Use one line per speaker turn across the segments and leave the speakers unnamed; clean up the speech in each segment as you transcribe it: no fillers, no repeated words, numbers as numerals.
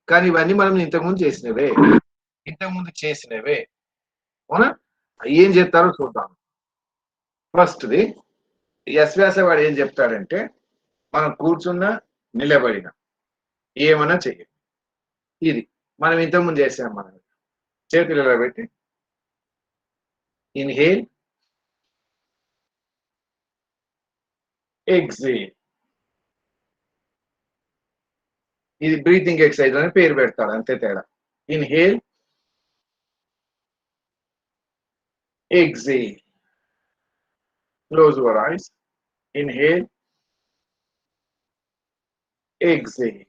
కానీ ఇవన్నీ మనం ఇంతకుముందు చేసినవే. ఇంతకుముందు చేసినవే. అవునా? ఏం చెప్తారో చూద్దాం. ఫస్ట్‌ది యశ్వ్యాస వాడు ఏం చెప్తాడంటే, మనం కూర్చున్నా, నిలబడినా ఏమన్నా చెయ్యి. ఇది. మనం ఇంతకుముందు చేసాం మనం. చేతులు ఇలా పెట్టి ఇన్‌హేల్, ఎక్స్‌హేల్. ఇది బ్రీతింగ్ ఎక్సర్సైజ్ అని పేరు పెడతాడు అంతే తేడా. Inhale, exhale. Close your eyes. Inhale, exhale.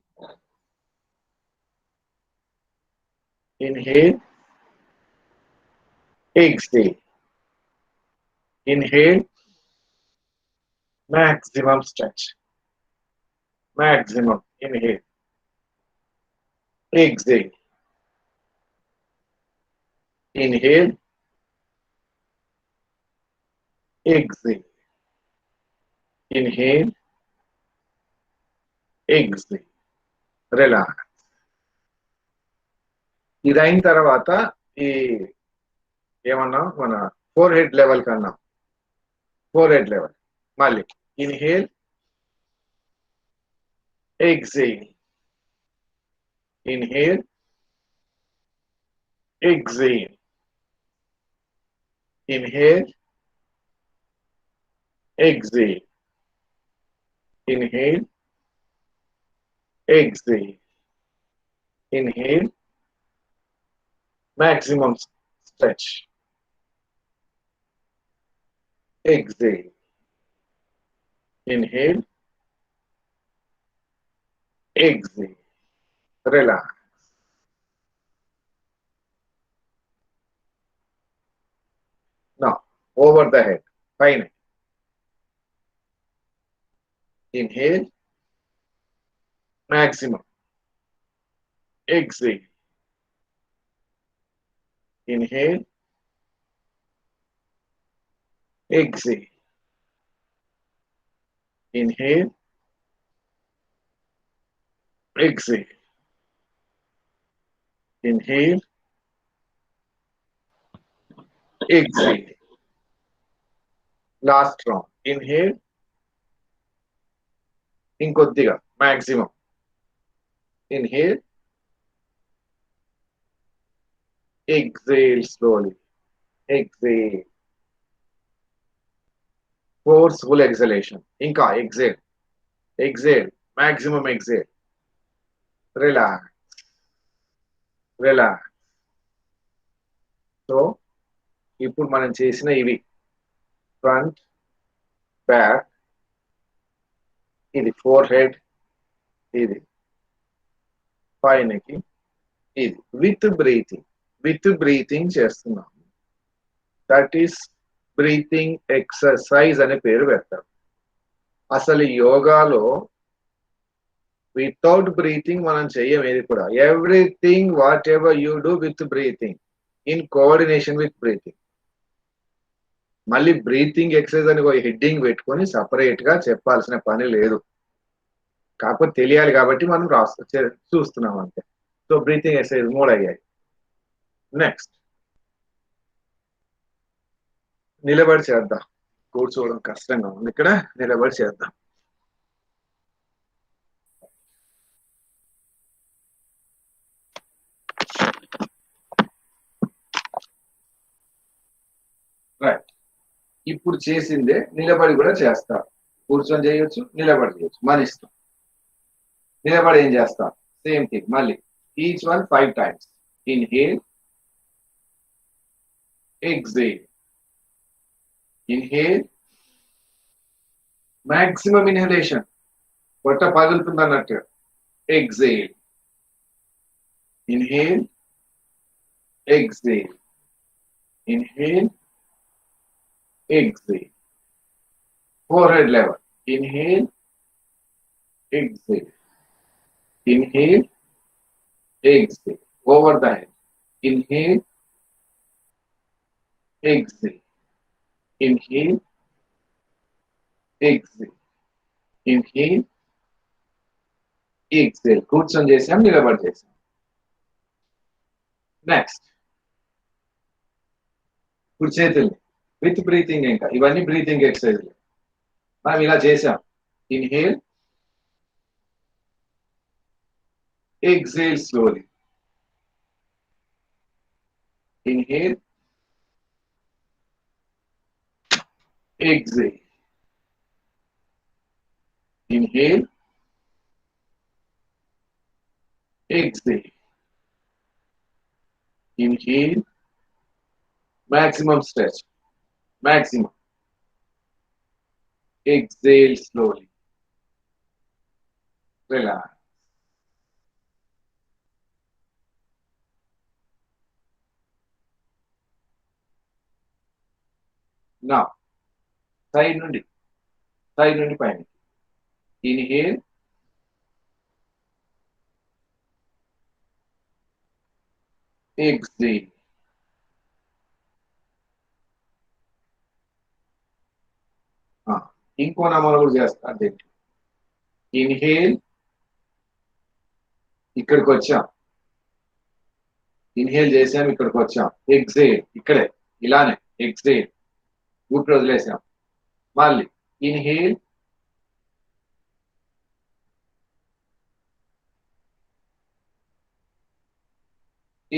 Inhale, exhale. Inhale, maximum stretch. Maximum. Inhale, exhale. Inhale, exhale. Inhale, exhale. Relax. ఇది అయిన తర్వాత ఈ ఏమన్నా మన ఫోర్ హెడ్ లెవెల్ కన్నా ఫోర్ హెడ్ లెవెల్ మళ్ళీ inhale, exhale. Inhale, exhale. Inhale, exhale. Inhale, exhale. Inhale, maximum stretch. Exhale. Inhale, exhale. Relax. Now, over the head. Fine. Inhale, maximum. Exhale. Inhale, exhale. Inhale, exhale. Inhale, exhale. Last round. Inhale, ఇంకొద్దిగా maximum. Inhale, exhale slowly. Exhale. Forceful exhalation. Inka exhale. Exhale. Maximum exhale. Relax. Relax. So, ఇప్పుడు మనం చేసిన ఇవి front, back, ఇది four head, ఇది పైనకి, ఇది with breathing చేస్తున్నాం. దట్ ఈస్ బ్రీతింగ్ ఎక్సర్సైజ్ అనే పేరు పెడతారు. అసలు యోగాలో వితౌట్ బ్రీతింగ్ మనం చెయ్యం ఏది కూడా. Everything what ever you do with breathing in coordination with breathing. మళ్ళీ బ్రీతింగ్ ఎక్సర్సైజ్ అని ఒక హెడ్డింగ్ పెట్టుకొని సపరేట్ గా చెప్పాల్సిన పని లేదు. కాకపోతే తెలియాలి కాబట్టి మనం చూస్తున్నాం అంతే. సో బ్రీతింగ్ ఎక్సర్సైజ్ 3 అయ్యాయి. నెక్స్ట్ నిలబడి చేద్దాం. కూర్చోవడం కష్టంగా ఉంది ఇక్కడ. నిలబడి చేద్దాం. రైట్. ఇప్పుడు చేసిందే నిలబడి కూడా చేస్తారు. కూర్చొని చేయొచ్చు, నిలబడి చేయొచ్చు, మన ఇష్టం. నిలబడి ఏం చేస్తాం? Same thing. మళ్ళీ each one 5 times. Inhale, exhale. Inhale, maximum inhalation. పొట్ట పగులుతుంది అన్నట్టు. Exhale. Inhale, exhale. Inhale, exhale. Forehead level. Inhale, exhale. Inhale, exhale. Over the head. Inhale, exhale. Inhale, exhale. Inhale, exhale. కూర్చొని చేసాం, నిలబడి చేసాం. నెక్స్ట్ ఇప్పుడు చేతుల్ని with breathing, ఇంకా ఇవన్నీ బ్రీతింగ్ ఎక్సర్సైజ్ మనం ఇలా చేసాం. Inhale, exhale slowly. Inhale, exhale. Inhale, exhale. Inhale, maximum stretch, maximum. Exhale slowly. Relax. Now, side నుండి పైన. Inhale, exhale. ఇంకో నమూనా కూడా చేస్తా అంటే ఇన్హేల్, ఇక్కడికి వచ్చాం. ఇన్హేల్ చేసాం, ఇక్కడికి వచ్చాం. ఎగ్జేల్, ఇక్కడే ఇలానే ఎగ్జేల్, ఊపిరి వదిలేసాం. మళ్ళీ ఇన్హేల్,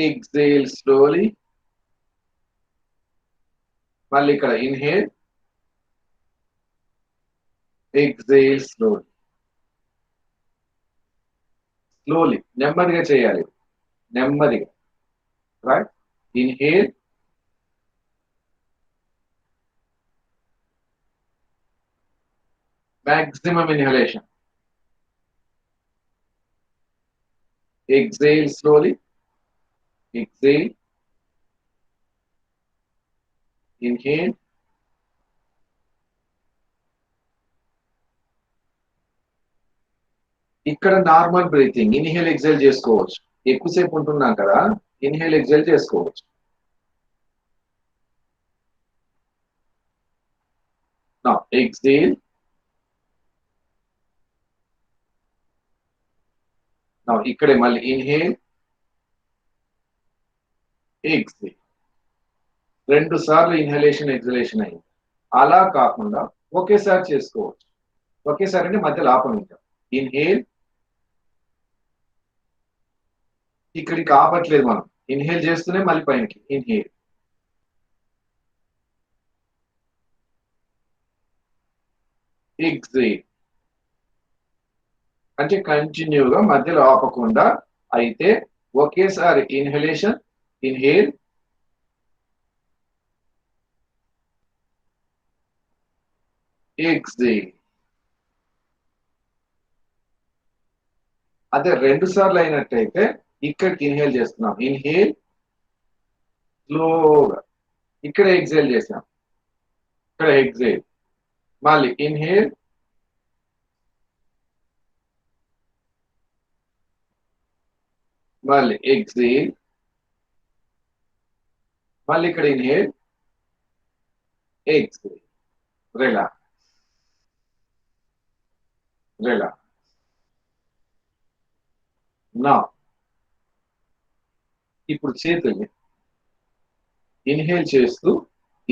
exhale slowly. మళ్ళీ ఇక్కడ ఇన్హేల్, exhale slowly. స్లోలీ, నెమ్మదిగా చేయాలి. నెమ్మదిగా. Right. Inhale, maximum inhalation. Exhale slowly. Exhale. Inhale. ఇక్కడ నార్మల్ బ్రీతింగ్, ఇన్హేల్ ఎక్సైల్ చేసుకోవచ్చు. ఎక్కువసేపు ఉంటున్నాం కదా, ఇన్హేల్ ఎక్సైల్ చేసుకోవచ్చు. Now exhale. Now ఇక్కడే మళ్ళీ ఇన్హేల్, ఎక్సేల్. 2 సార్లు ఇన్హలేషన్ ఎక్సలేషన్ అయింది. అలా కాకుండా ఒకేసారి చేసుకోవచ్చు. ఒకేసారి అంటే మధ్యలో ఆపనించాం. ఇన్హేల్, ఇక్కడికి ఆపట్లేదు మనం. ఇన్హేల్ చేస్తూనే మళ్ళీ పైనకి. Inhale, exhale. అంటే కంటిన్యూగా మధ్యలో ఆపకుండా. అయితే ఒకేసారి ఇన్హలేషన్, ఇన్హేల్, ఎగ్జేల్. అదే 2 సార్లు అయినట్టయితే ఇక్కడికి ఇన్హేల్ చేస్తున్నాం. ఇన్హేల్, స్లోగా. ఇక్కడ ఎగ్జేల్ చేసాం. ఇక్కడ ఎగ్జేల్. మళ్ళీ ఇన్హేల్, మళ్ళీ ఎగ్జేల్. మళ్ళీ ఇక్కడ ఇన్హేల్, ఎగ్జేల్. Relax, relax. నా ఇప్పుడు చేతుల్ని ఇన్హేల్ చేస్తూ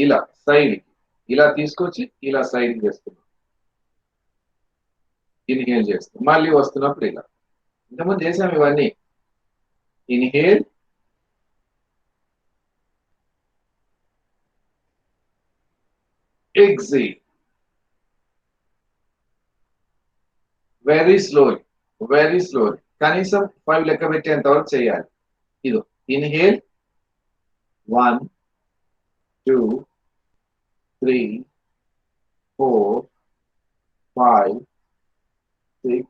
ఇలా సైడ్, ఇలా తీసుకొచ్చి ఇలా సైడ్ చేస్తున్నాం. ఇన్హేల్ చేస్తూ మళ్ళీ వస్తున్నప్పుడు ఇలా. ఇంతకుముందు చేసాం ఇవన్నీ. Inhale, exhale. Very slowly, very slowly. కనీసం 5 లెక్క పెట్టేంత వరకు చేయాలి. ఇదో ఇన్హేల్, 1 2 3 4 5 6.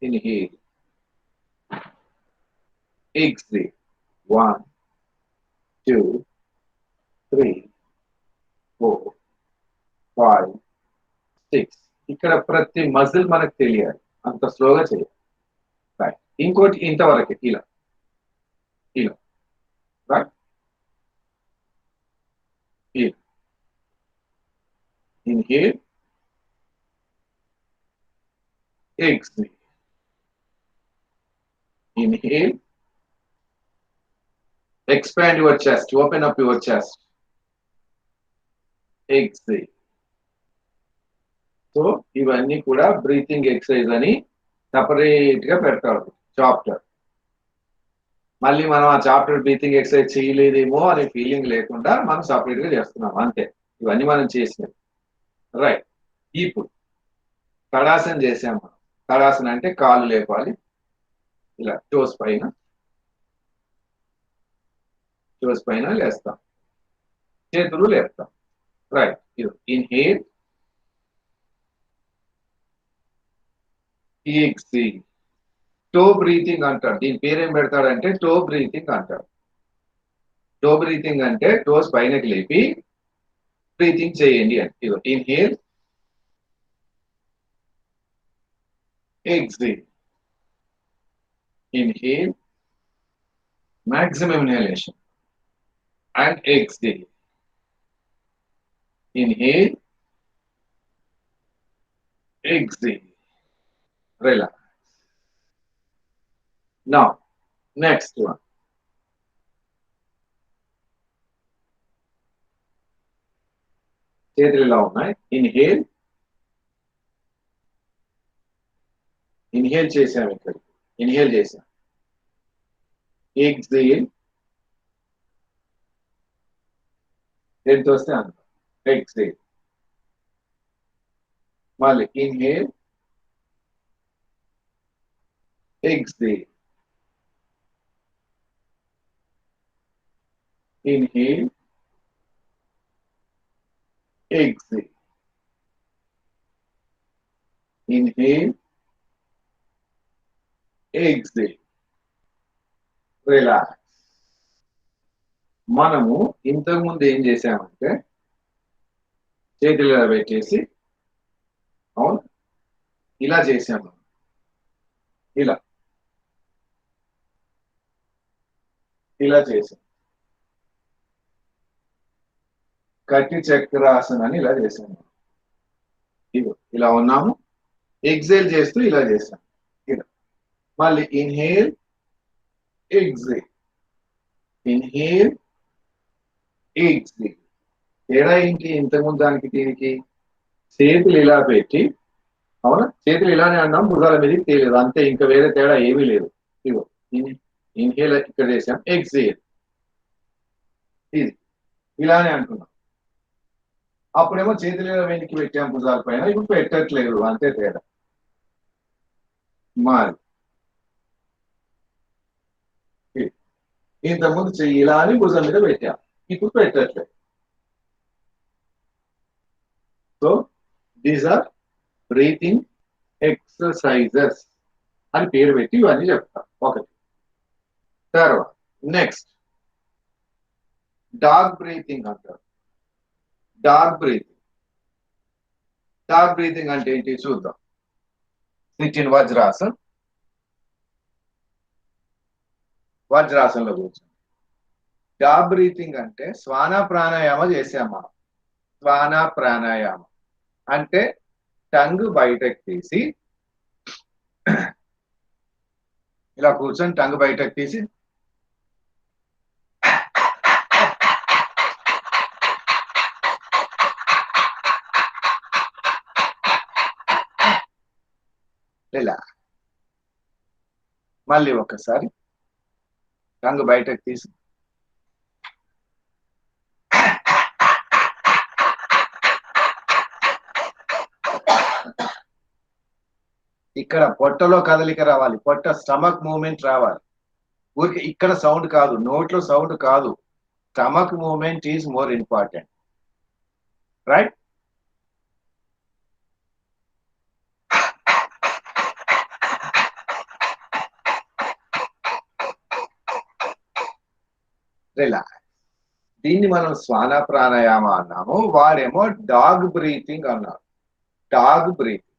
Inhale, exhale. 1 2 3 4 5 6. ఇక్కడ ప్రతి మజిల్ మనకు తెలియాలి. అంత స్లోగా చేయాలి. రైట్. ఇంకోటి ఇంతవరకే ఇలా ఇలా. రైట్. ఇలా. Inhale, exhale. Inhale, expand your chest, open up your chest, exhale. So ఇవన్నీ కూడా బ్రీతింగ్ ఎక్సర్సైజ్ అని సపరేట్ గా పెడతాడు చాప్టర్. మళ్ళీ మనం ఆ చాప్టర్ బ్రీతింగ్ ఎక్సర్సైజ్ చేయలేదేమో అనే ఫీలింగ్ లేకుండా మనం సపరేట్ గా చేస్తున్నాం అంతే. ఇవన్నీ మనం చేసినవి. రైట్. ఇప్పుడు తడాసన చేసాం మనం. తడాసన అంటే కాళ్ళు లేపాలి ఇలా టోస్ పైన లేస్తాం, చేతులు లేపుతాం. Right. Inhale, exhale. Toe breathing అంటాడు. దీని పేరేం పెడతాడంటే టో బ్రీతింగ్ అంటాడు. టో బ్రీతింగ్ అంటే టోస్ పైనకి లేపి బ్రీతింగ్ చేయండి అంటే. Inhale, exhale. Inhale, maximum inhalation, and exhale. Inhale, exhale. Relax. Now, next one. చేతులు ఇలా ఉన్నాయి. ఇన్హేల్ చేసాం ఇక్కడ. ఇన్హేల్ చేసాం. ఎక్సేల్. ఎంత వస్తే అంత. ఎక్సేల్. మళ్ళీ inhale, exhale. Inhale, exhale. Inhale, exhale. Relax. మనము ఇంతకు ముందు ఏం చేసామంటే చేతులు ఇలా పెట్టేసి, అవును, ఇలా చేసాము. ఇలా ఇలా చేసాం. కట్టి చక్రాసనాన్ని ఇలా చేసాము. ఇలా ఉన్నాము. ఎక్సేల్ చేస్తూ ఇలా చేసాం. ఇలా మళ్ళీ ఇన్హేల్, ఎక్సేల్. Inhale, exhale. తేడా ఏంటి ఇంతకుముందు దానికి దీనికి? చేతులు ఇలా పెట్టి, అవునా, చేతులు ఇలానే అన్నాం, భుజాల మీదకి తేలేదు అంతే. ఇంకా వేరే తేడా ఏమీ లేదు. ఇగో ఇన్హేల్ ఇక్కడ చేసాం, ఎక్సేల్ ఇది ఇలానే అంటున్నాం. అప్పుడేమో చేతులు ఇలా వెనక్కి పెట్టాం భుజాల పైన, ఇప్పుడు పెట్టట్లేదు అంతే తేడా. మారి ఇంతకుముందు చెయ్యి ఇలా అని భుజం మీద పెట్టాం, ఇప్పుడు పెట్టట్లేదు. So these are breathing exercises అని పేరు పెట్టి ఇవన్నీ చెప్తాం. ఒకటి. తర్వాత నెక్స్ట్ డాగ్ బ్రీతింగ్ అంటారు. Dog breathing. డాగ్ బ్రీతింగ్ అంటే ఏంటి చూద్దాం. SIT in Vajrasan. వజ్రాసనంలో కూర్చోండి. డాగ్ బ్రీతింగ్ అంటే శ్వాన ప్రాణాయామ చేసాం మనం. శ్వాన ప్రాణాయామం అంటే టంగ్ బయటకు తీసి ఇలా కూర్చొని టంగ్ బయటకు తీసి ఇలా మళ్ళీ ఒకసారి టంగ్ బయటకు తీసి ఇక్కడ పొట్టలో కదలిక రావాలి, పొట్ట స్టమక్ మూవ్మెంట్ రావాలి. ఊరికి ఇక్కడ సౌండ్ కాదు, నోట్లో సౌండ్ కాదు. Stomach movement is more important. Right. Relax. దీన్ని మనం శ్వాన ప్రాణాయామ అన్నాము, వాడేమో డాగ్ బ్రీతింగ్ అన్నారు. Dog breathing.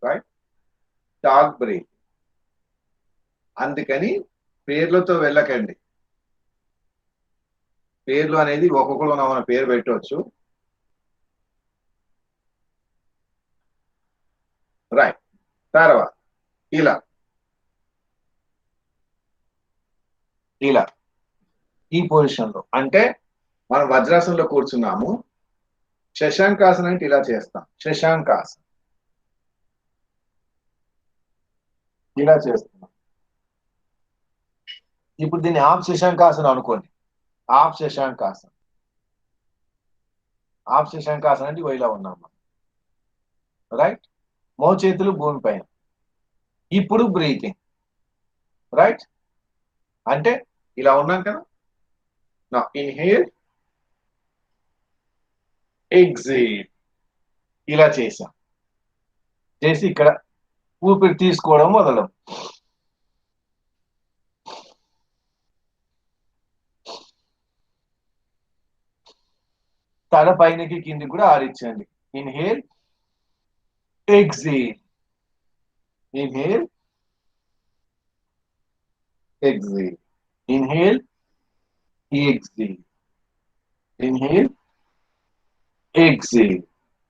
Right. Dog breathing. అందుకని పేర్లతో వెళ్ళకండి. పేర్లు అనేది ఒక్కొక్కరు మన పేరు పెట్టవచ్చు. రైట్. తర్వాత ఇలా ఇలా ఈ పొజిషన్ లో, అంటే మనం వజ్రాసనంలో కూర్చున్నాము. శశాంకాసనం అంటే ఇలా చేస్తాం. శశాంకాసనం ఇలా చేస్తున్నాం. ఇప్పుడు దీన్ని హాఫ్ శశాంకాసనం అనుకోండి. హాఫ్ శశాంకాసనం. హాఫ్ శశాంకాసనం అంటే ఇలా ఉన్నాం, రైట్. మో చేతులు భూమి పైన. ఇప్పుడు బ్రీతింగ్, రైట్. అంటే ఇలా ఉన్నాం కదా. నా ఇన్హేల్, ఎగ్జేల్ ఇలా చేసాం. చేసి ఇక్కడ ఊపిరి తీసుకోవడం మొదలం. తల పైనకి కిందికి కూడా ఆడించండి. Inhale, exhale, inhale, exhale, inhale, exhale, inhale, exhale.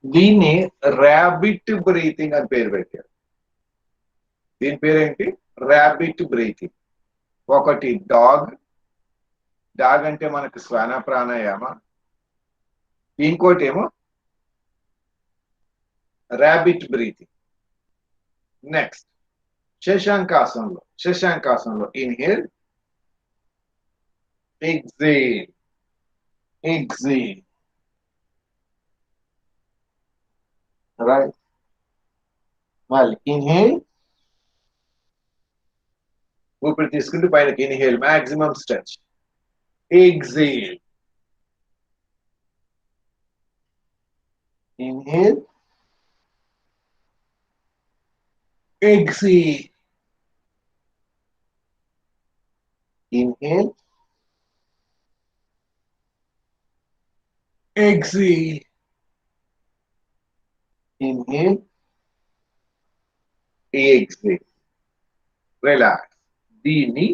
దీన్ని ర్యాబిట్ బ్రీతింగ్ అని పేరు పెట్టారు. దీని పేరేంటి? Rabbit breathing. ఒకటి డాగ్. డాగ్ అంటే మనకు శ్వాన ప్రాణాయామ. ఇంకోటి ఏమో ర్యాబిట్ బ్రీతింగ్. నెక్స్ట్ శశాంకాసనంలో. శశాంకాసనంలో ఇన్హేల్, ఎగ్జేల్, ఎగ్జేల్, రైట్. మళ్ళీ ఇన్హేల్, ఊపిరి తీసుకుంటూ పైనకి inhale, maximum stretch. Exhale, inhale, exhale, inhale, exhale, inhale, exhale. Relax. దీన్ని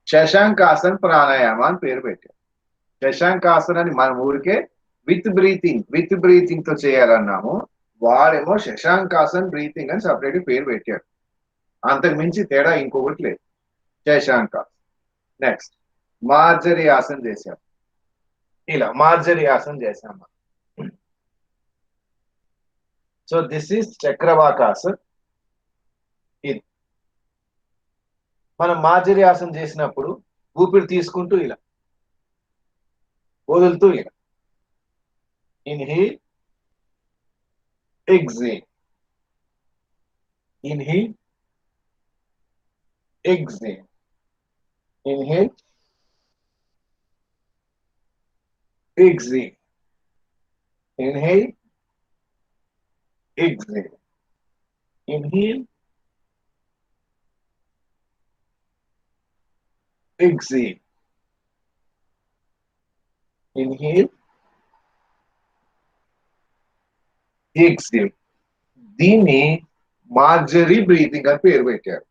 శశాంకాసన్ ప్రాణాయామ అని పేరు పెట్టారు. శశాంకాసనాన్ని మనం ఊరికే విత్ బ్రీతింగ్ తో చేయాలన్నాము. వాడేమో శశాంకాసన్ బ్రీతింగ్ అని సపరేట్ పేరు పెట్టాడు. అంతకు మించి తేడా ఇంకొకటి లేదు. శశాంకాసన్. నెక్స్ట్ మార్జరీ ఆసనం చేశాం. ఇలా మార్జరీ ఆసనం చేశాము. సో దిస్ ఈస్ చక్రవాకాసన్. ఇది మనం మార్జరీ ఆసనం చేసినప్పుడు ఊపిరి తీసుకుంటూ ఇలా వదులుతూ ఇలా inhale, exhale, inhale, exhale, inhale, exhale, inhale, exhale, inhale, exhale, inhale, exhale. దీన్ని మార్జరీ బ్రీతింగ్ అని పేరు పెట్టారు.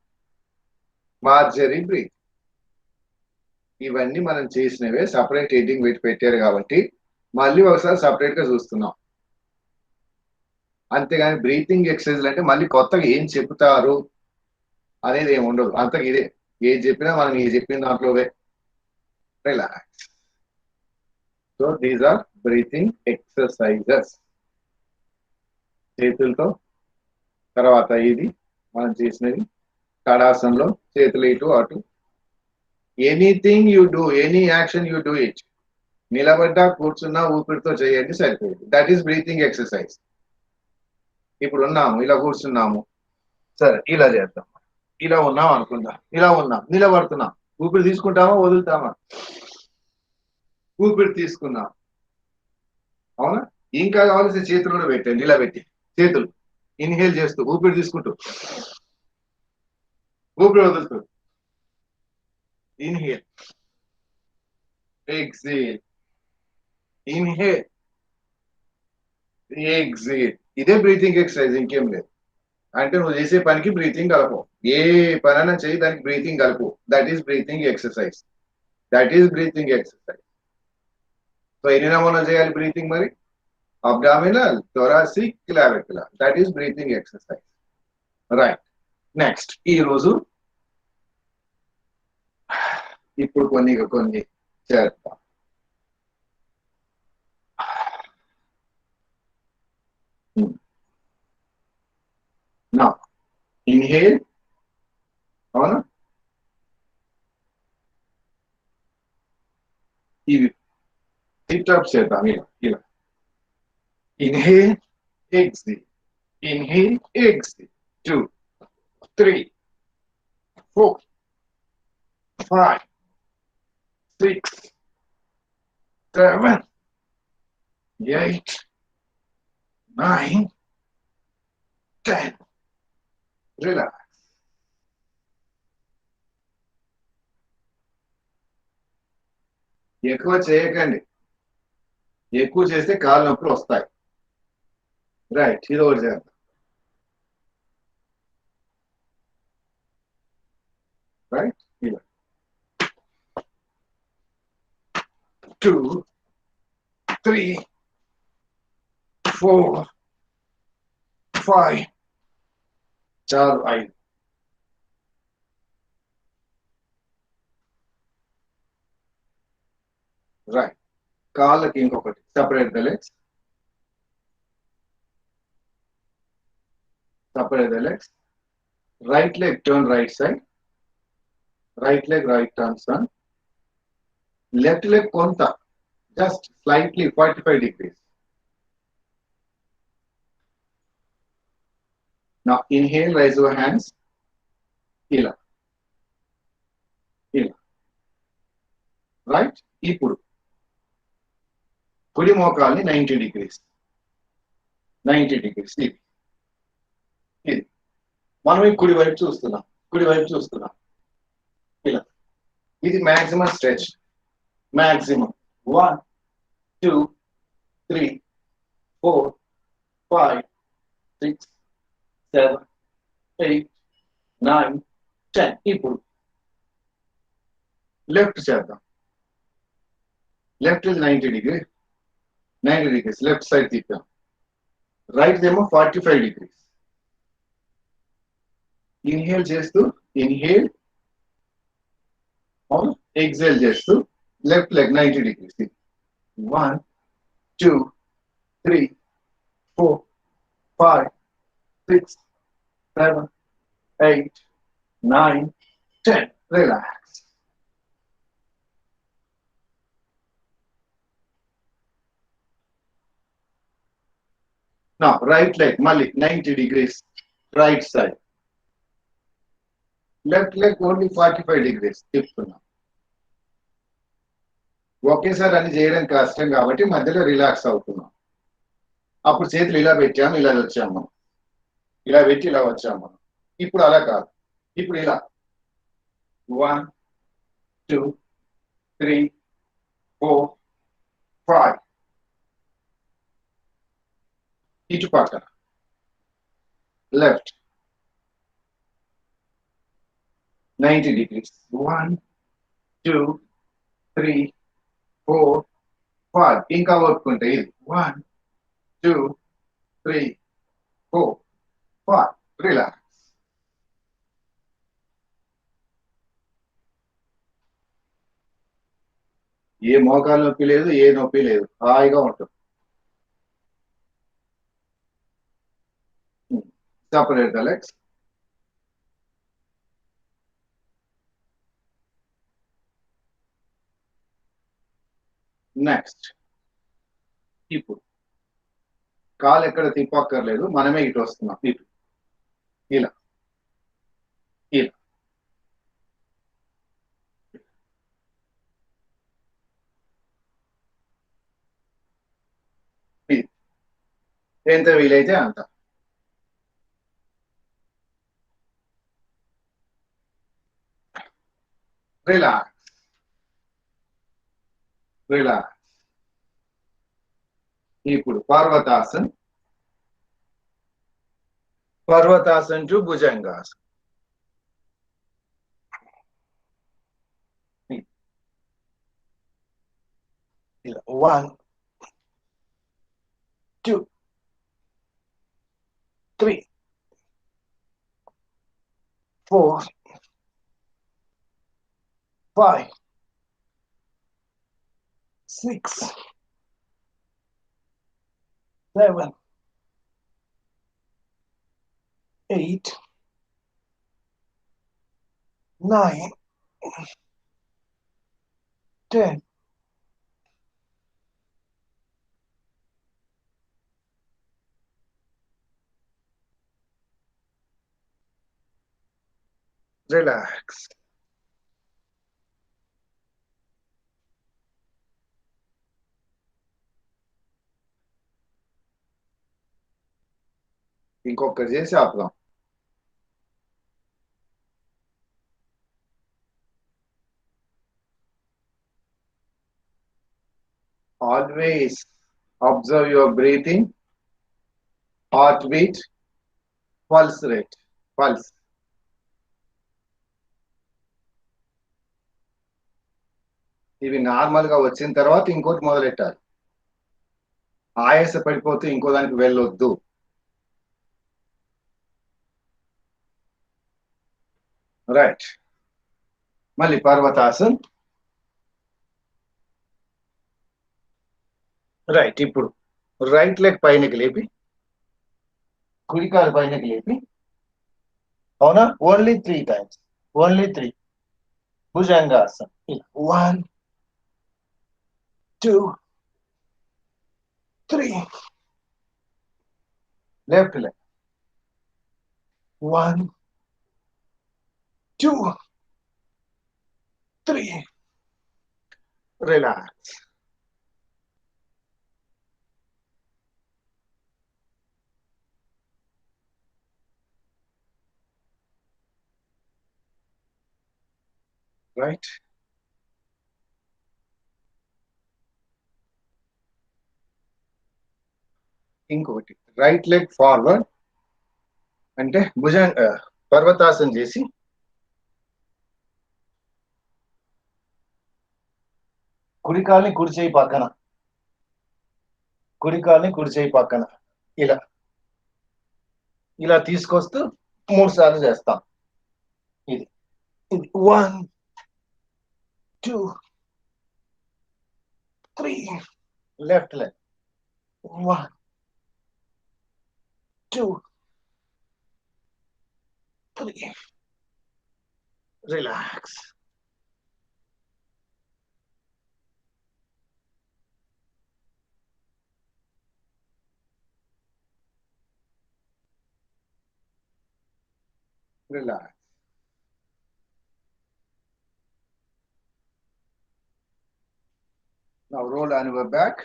Marjorie breathing. ఇవన్నీ మనం చేసినవే, సపరేట్ హెడ్డింగ్ పెట్టి పెట్టారు కాబట్టి మళ్ళీ ఒకసారి సపరేట్ గా చూస్తున్నాం. అంతేగాని బ్రీతింగ్ ఎక్సర్సైజ్ అంటే మళ్ళీ కొత్తగా ఏం చెప్తారు అనేది ఏమి ఉండదు. అంతగా ఇదే, ఏది చెప్పినా మనం ఏ చెప్పిన దాంట్లోవే. Relax. So these are breathing exercises. చేతులతో. తర్వాత ఇది మనం చేసినది కడాసంలో చేతులు ఇటు అటు. Anything you do, any action you do it. నిలబడ్డా కూర్చున్నా ఊపిరితో చేయండి, సరిపోయింది. That is breathing exercise. ఇప్పుడు ఉన్నాము, ఇలా కూర్చున్నాము, సరే ఇలా చేద్దాం. ఇలా ఉన్నాం అనుకుందాం, ఇలా ఉన్నాం, నిలబడుతున్నాం. ఊపిరి తీసుకుంటామా వదులుతామా? ఊపిరి తీసుకున్నాం, అవునా? ఇంకా కావాల్సిన చేతులు కూడా పెట్టండి. ఇలా పెట్టి చేతులు ఇన్హేల్ చేస్తూ ఊపిరి తీసుకుంటూ, ఊపిరి వదులుతూ, ఇన్హేల్, ఎగ్జేల్, ఇన్హేల్, ఎగ్జేల్. ఇదే బ్రీతింగ్ ఎక్సర్సైజ్, ఇంకేం లేదు. అంటే నువ్వు చేసే పనికి బ్రీతింగ్ కలపు. ఏ పనైనా చేయి, దానికి బ్రీతింగ్ కలుపు. That is breathing exercise. That is breathing exercise. So ఎన్ని నమూనాలు చేయాలి బ్రీతింగ్ మరి? Abdominal, thoracic, clavicular. That is breathing exercise. Right. Next ఈ రోజు ఇప్పుడు కొన్ని చేద్దాం. Now, inhale. అవునా? ఇవి సిట్అప్స్ చేద్దాం ఇలా. Inhale, exhale. Inhale, exhale. 2, 3, 4, 5, 6, 7, 8, 9, 10. Relax. ఎక్కువ చేయకండి. ఎక్కువ చేస్తే కాళ్ళ నొప్పులు వస్తాయి. రైట్, ఇది ఒకటి చేద్దాం. రైట్, ఇలా 2, 3, 4, 5. చాలు 5. రైట్, కాళ్ళకి ఇంకొకటి. Separate the legs. Separate the legs. Right leg turn right side. Right leg right turn sun. Left leg konta. Just slightly 45 degrees. Now inhale, raise your hands. Ila. Ila. Right? Ippudu. Kudi mokalni 90 degrees. 90 degrees. ఇది మనం కుడి వైపు చూస్తున్నాం. ఇలా. ఇది maximum stretch. Maximum 1, 2, 3, 4, 5, 6, 7, 8, 9, 10. ఇప్పుడు left చేద్దాం. Left 90 degrees. Left side తిప్పాం. రైట్ ఏమో 45 degrees. ఇన్హేల్ చేస్తూ ఎక్సేల్ చేస్తూ left leg 90 degrees. 1, 2, 3, 4, 5, 6, 7, 8, 9, 10. Relax. Now, right leg, Malik, 90 degrees, right side. Left leg only 45 degrees. ఒకేసారి అన్ని చేయడం కష్టం కాబట్టి మధ్యలో రిలాక్స్ అవుతున్నాం. అప్పుడు చేతులు ఇలా పెట్టాము, ఇలా వచ్చాము మనం. ఇలా పెట్టి ఇలా వచ్చాము మనం. ఇప్పుడు అలా కాదు. ఇప్పుడు ఇలా 1, 2, 3, 4, 5. ఇటు పక్కన లెఫ్ట్ 90 degrees. 1, 2, 3, 4, 5. ఇంకా కొట్టుకుంటే ఇది 1, 2, 3, 4, 5. రిలాక్స్. ఏ మోకాలు నొప్పి లేదు, ఏ నొప్పి లేదు, హాయిగా ఉంటుంది. Separate the legs. నెక్స్ట్ ఇప్పుడు కాలు ఎక్కడ తిప్పక్కర్లేదు, మనమే ఇటు వస్తున్నాం. ఇటు ఇలా ఇలా ఎంత వీలైతే అంత. రిలాక్స్. ఇప్పుడు పర్వతాసన్ టు భుజంగాసన్. 1, 2, 3, 4, 5, 6, 7, 8, 9, 10. Relax. ఇంకొకటి చేసి ఆపుదాం. Always observe your breathing, heartbeat, pulse rate. Pulse. ఇవి నార్మల్ గా వచ్చిన తర్వాత ఇంకోటి మొదలెట్టాలి. ఆయాస పడిపోతే ఇంకో దానికి వెళ్ళొద్దు. రైట్. మళ్ళీ పర్వతాసన్. రైట్. ఇప్పుడు రైట్ లెగ్ పైనకి లేపి కుడికాలు పైనకి లేపి, అవునా, only 3 times, only 3 bhujangasan. 1, 2, 3. Left leg. 1, 2, 3. Relax. Right. ఇంకొకటి రైట్ లెగ్ ఫార్వర్డ్, అంటే పర్వతాసన్ చేసి కుడికాల్ని కుడి చేయి పక్కన, కుడికాల్ని కుడి చేయి పక్కన ఇలా ఇలా తీసుకొస్తూ 3 సార్లు చేస్తాం. ఇది ఇది 1, 2, 3. Left leg. 1, 2, 3. Relax. Relax. Now roll on your back.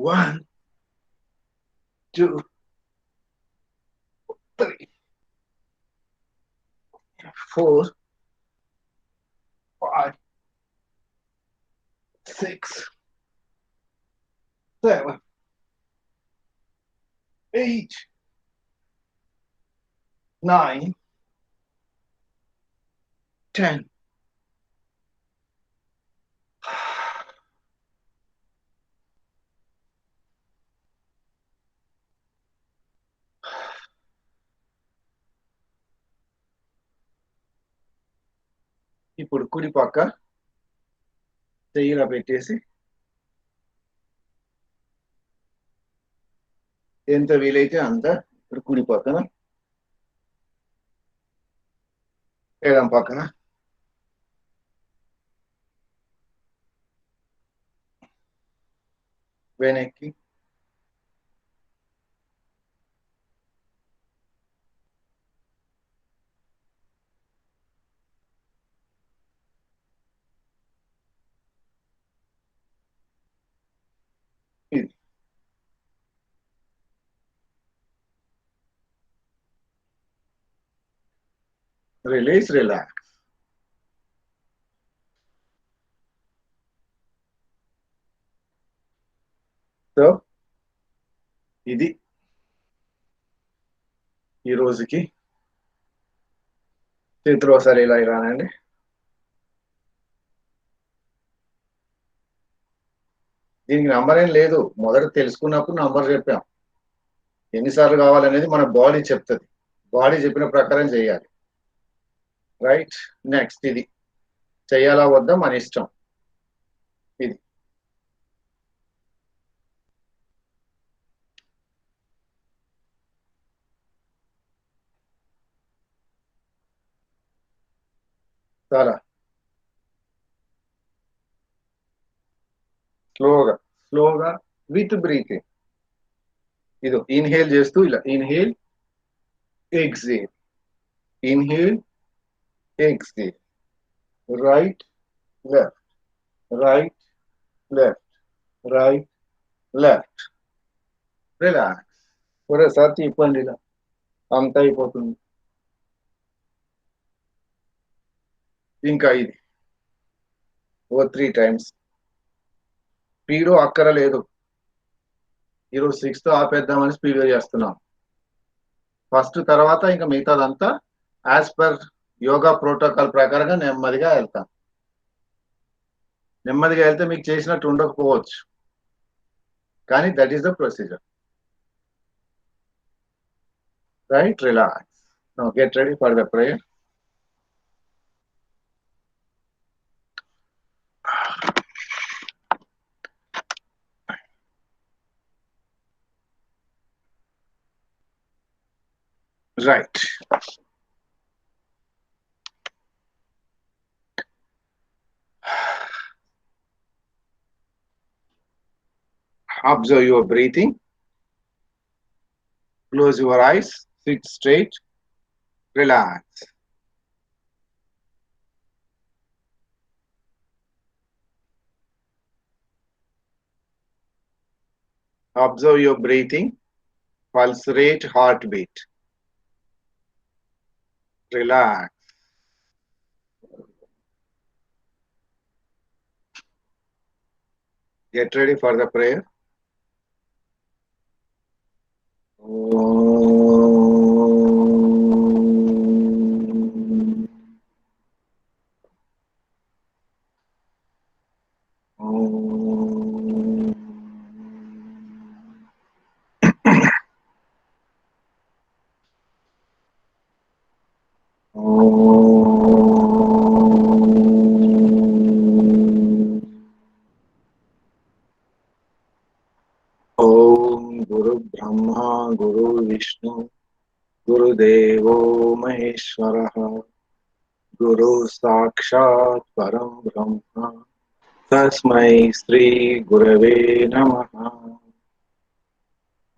1, 2, 3, 4, 5, 6, 7, 8, 9, 10. ఇప్పుడు కుడి పక్క చెయ్యిలా పెట్టేసి ఎంత వీలైతే అంత ఇప్పుడు కుడి పక్కన, ఎడం పక్కన వెనక్కి ఇది. Release, relax. సో ఇది ఈ రోజుకి. చేతులు ఒకసారి ఇలా ఇలానండి. దీనికి నంబర్ ఏం లేదు, మొదట తెలుసుకున్నప్పుడు నంబర్ చెప్పాం. ఎన్నిసార్లు కావాలనేది మన బాడీ చెప్తుంది. బాడీ చెప్పిన ప్రకారం చేయాలి. రైట్. నెక్స్ట్ ఇది చెయ్యాలా వద్దా మన ఇష్టం. ఇది చాలా స్లోగా విత్ బ్రీతింగ్. ఇది ఇన్హేల్ చేస్తూ ఇలా inhale exhale, inhale exhale, right left, right left, right left. Relax. ఒరేసారి ఇబ్బంది ఇలా అంతా అయిపోతుంది. ఇంకా ఇది ఓ 3 టైమ్స్. స్పీడ్ అక్కర లేదు. ఈరోజు 6తో ఆపేద్దామని స్పీడ్గా చేస్తున్నాం. ఫస్ట్ తర్వాత ఇంకా మిగతాదంతా యాజ్ పర్ యోగా ప్రోటోకాల్ ప్రకారంగా నెమ్మదిగా వెళ్తాం. నెమ్మదిగా వెళ్తే మీకు చేసినట్టు ఉండకపోవచ్చు, కానీ that is the procedure. Right. Relax. Now get ready for the prayer. Right. Observe your breathing. Close your eyes. Sit straight. Relax. Observe your breathing. Pulse rate, heartbeat. Relax. Get ready for the prayer. गुरु ब्रह्मा गुरु विष्णु गुरुदेवो महेश्वरः गुरु साक्षात् परं ब्रह्म तस्मै श्री गुरवे नमः।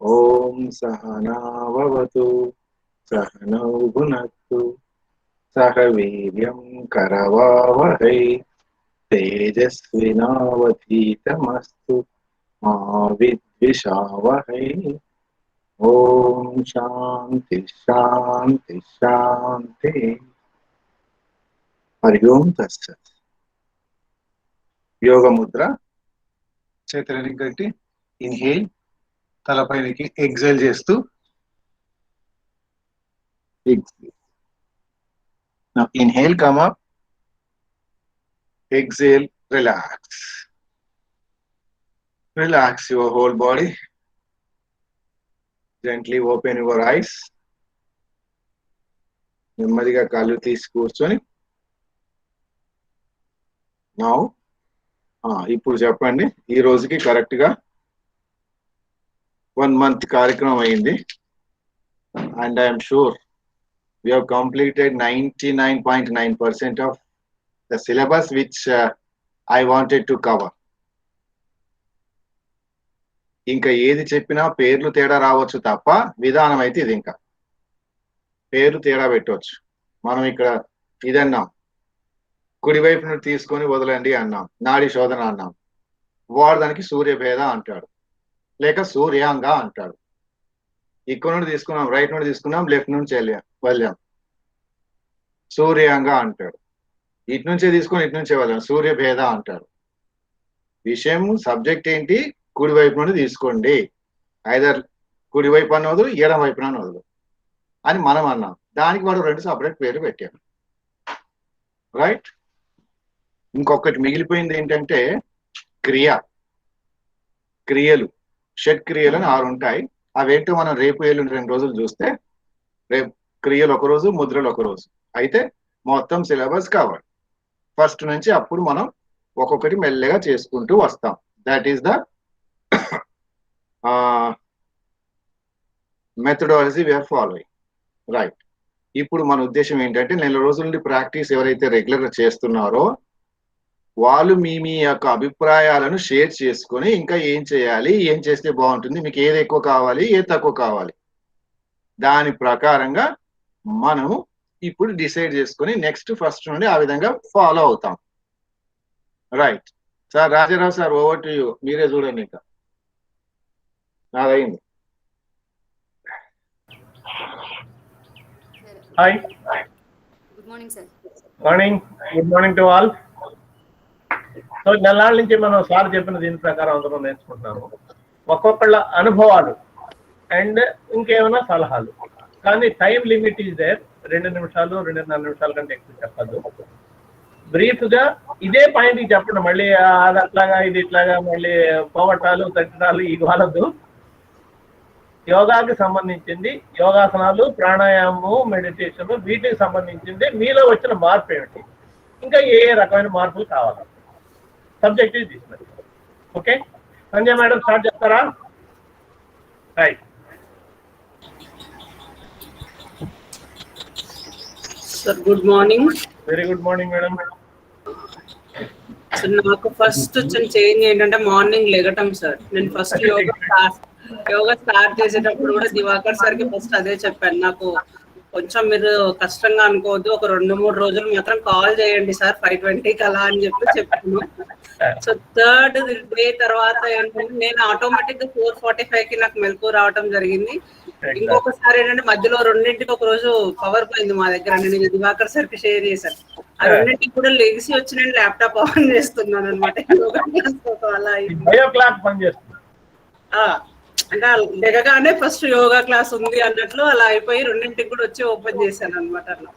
ओम सहनाववतु सहनौ भुनक्तु सह वीर्यं करवावहै तेजस्विनावधीतमस्तु मा विद्विषावहै। ओम शांति शांति शांति। हरि ओम तत्सत्। యోగ ముద్ర. చేతులని కట్టి ఇన్హేల్, తలపైనకి ఎక్సేల్ చేస్తూ inhale, come up, exhale, relax. Relax your whole body. Gently open your eyes. నెమ్మదిగా కాళ్ళు తీసి కూర్చొని నౌ ఇప్పుడు చెప్పండి. ఈ రోజుకి కరెక్ట్ గా 1 month కార్యక్రమం అయింది. And I'm sure we have completed 99.9% of the syllabus which I wanted to cover. ఇంకా ఏది చెప్పినా పేర్లు తేడా రావచ్చు తప్ప విధానం అయితే ఇది. ఇంకా పేర్లు తేడా పెట్టవచ్చు. మనం ఇక్కడ ఇదన్నాం, కుడివైపు నుండి తీసుకొని వదలండి అన్నాం, నాడి శోధన అన్నాం. వాడు దానికి సూర్యభేద అంటాడు, లేక సూర్యాంగ అంటాడు. ఇక్కడ నుండి తీసుకున్నాం, రైట్ నుండి తీసుకున్నాం, లెఫ్ట్ నుంచి వెళ్ళాం, సూర్యాంగ అంటాడు. ఇటు నుంచే తీసుకొని ఇటు నుంచే వెళ్ళాం, సూర్యభేద అంటాడు. విషయం సబ్జెక్ట్ ఏంటి? కుడివైపు నుండి తీసుకోండి, ఐదర్ కుడివైపు అని వదులు, ఎడం వైపున వదులు అని మనం అన్నాం. దానికి వాడు 2 సపరేట్ పేర్లు పెట్టాడు. రైట్. ఇంకొకటి మిగిలిపోయింది ఏంటంటే క్రియలు. షట్ క్రియలు అని 6 ఉంటాయి. అవేంటో మనం రేపు ఎల్లుండి 2 రోజులు చూస్తే, రేపు క్రియలు ఒక రోజు, ముద్రలు ఒక రోజు. అయితే మొత్తం సిలబస్ కవర్. ఫస్ట్ నుంచి అప్పుడు మనం ఒక్కొక్కటి మెల్లగా చేసుకుంటూ వస్తాం. That is the methodology we are following. Right. ఇప్పుడు మన ఉద్దేశం ఏంటంటే, నెల రోజుల నుండి ప్రాక్టీస్ ఎవరైతే రెగ్యులర్ గా చేస్తున్నారో వాళ్ళు మీ మీ యొక్క అభిప్రాయాలను షేర్ చేసుకొని ఇంకా ఏం చేయాలి, ఏం చేస్తే బాగుంటుంది, మీకు ఏది ఎక్కువ కావాలి, ఏది తక్కువ కావాలి, దాని ప్రకారంగా మనము ఇప్పుడు డిసైడ్ చేసుకొని నెక్స్ట్ ఫస్ట్ నుండి ఆ విధంగా ఫాలో అవుతాం. Right sir. Rajarao sir, over to you. మీరే చూడండి. ఇంకా నాదైంది.
Hi,
good morning sir.
Morning. Good morning to all. So నెలల నుంచి మనం సార్ చెప్పిన దీని ప్రకారం అందరం నేర్చుకుంటున్నాము. ఒక్కొక్కళ్ళ అనుభవాలు అండ్ ఇంకేమైనా సలహాలు. కానీ టైం లిమిట్ ఈజ్ దేర్. 2 నిమిషాలు 2.5 నిమిషాల కంటే ఎక్కువ చెప్పద్దు. బ్రీఫ్ గా ఇదే పాయింట్ చెప్పండి. మళ్ళీ అది అట్లాగా ఇది ఇట్లాగా మళ్ళీ పోవటాలు తగ్గటాలు ఇది వాళ్ళదు. యోగాకి సంబంధించింది, యోగాసనాలు, ప్రాణాయామము, మెడిటేషన్, వీటికి సంబంధించింది మీలో వచ్చిన మార్పు ఏమిటి, ఇంకా ఏ రకమైన మార్పులు కావాలి, సబ్జెక్ట్ ఇది తీసుకున్నారు. ఓకే, సంజయ్ మేడం స్టార్ట్ చేస్తారా? Right.
Sir good morning.
Very good morning madam.
Sir నాకు ఫస్ట్ వచ్చిన చేంజ్ ఏంటంటే మార్నింగ్ లెగటం సార్. నేను ఫస్ట్ యోగా స్టార్ట్ చేసేటప్పుడు కూడా దివాకర్ సార్కి ఫస్ట్ అదే చెప్పాను. నాకు కొంచెం మీరు కష్టంగా అనుకోవద్దు, ఒక 2-3 రోజులు మాత్రం కాల్ చేయండి సార్ 5:20కి అలా అని చెప్పాను. సో థర్డ్ డే తర్వాత ఏంటంటే నేను ఆటోమేటిక్ గా 4:45కి నాకు మెలకు రావటం జరిగింది. ఇంకొకసారి ఏంటంటే మధ్యలో 2ంటికి ఒక రోజు పవర్ పోయింది మా దగ్గర. నేను దివాకర్ సార్ కి షేర్ చేశాను. ఆ 2ంటికి కూడా లెగిసి వచ్చి నేను ల్యాప్టాప్ ఆన్ చేస్తున్నాను అనమాట. అలా అంటే లెగగానే ఫస్ట్ యోగా క్లాస్ ఉంది అన్నట్లు అలా అయిపోయి 2ంటికి కూడా వచ్చి ఓపెన్ చేశాను అనమాట. అలా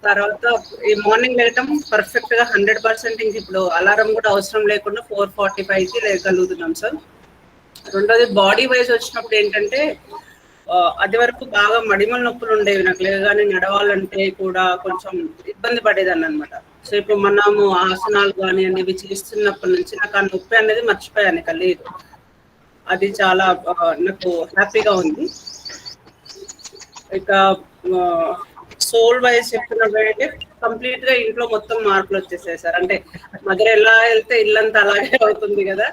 తర్వాత ఈ మార్నింగ్ లేయటం పర్ఫెక్ట్ గా 100%. ఇంక ఇప్పుడు అలారం కూడా అవసరం లేకుండా 4:45కి లేగలుగుతున్నాం సార్. రెండోది బాడీ వైజ్ వచ్చినప్పుడు ఏంటంటే అది వరకు బాగా మడిమల నొప్పులు ఉండేవి నాకు. లేగానే నడవాలంటే కూడా కొంచెం ఇబ్బంది పడేదాన్ని అనమాట. సో ఇప్పుడు మనము ఆసనాలు కానివ్వండి ఇవి చేస్తున్నప్పటి నుంచి నాకు ఆ నొప్పి అనేది మర్చిపోయాను, ఇక లేదు. అది చాలా నాకు హ్యాపీగా ఉంది. ఇక సోల్ వైజ్ చెప్తున్నట్లయితే కంప్లీట్ గా ఇంట్లో మొత్తం మార్పులు వచ్చేసాయి సార్. అంటే మదర్ ఎలా వెళ్తే ఇల్లంతా అలాగే అవుతుంది కదా.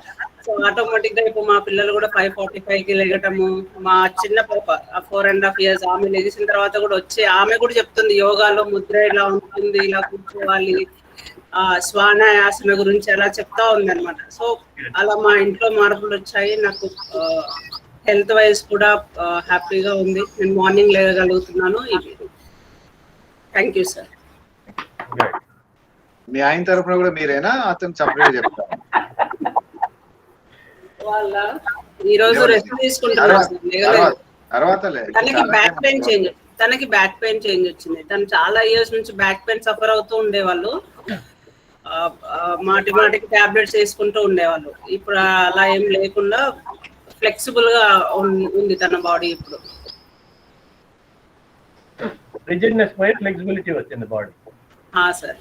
సో ఆటోమేటిక్ గా ఇప్పుడు మా పిల్లలు కూడా 5:45కి లెగటము. మా చిన్న పాప 4.5 years ఆమె లెగిసిన తర్వాత కూడా వచ్చి ఆమె కూడా చెప్తుంది యోగాలో ముద్ర ఇలా ఉంటుంది, ఇలా కూర్చోవాలి, శ్వానాయాసన గురించి అలా చెప్తా ఉంది అనమాట. సో అలా మా ఇంట్లో మార్పులు వచ్చాయి. నాకు హెల్త్ వైజ్ కూడా హ్యాపీగా ఉంది. నేను మార్నింగ్ లేగలుగుతున్నాను. Thank you sir.
మీ ఆయన తరఫున కూడా మీరేనా, అతను సపరేట్ చెప్తారు?
వాళ్ళ ఈ రోజు రెస్ట్ తీసుకుంటున్నారు. తనకి బ్యాక్ పెయిన్ చేంజ్ వచ్చింది. తను చాలా ఇయర్స్ నుంచి బ్యాక్ పెయిన్ సఫర్ అవుతూ ఉండేవాళ్ళు. మాటికి టాబ్లెట్స్ వేసుకుంటూ ఉండేవాళ్ళు. ఇప్పుడు అలా ఏం లేకుండా ఫ్లెక్సిబుల్ గా ఉంది తన బాడీ ఇప్పుడు.
రిజిడ్నెస్ పోయి ఫ్లెక్సిబిలిటీ వచ్చింది body.
Sir.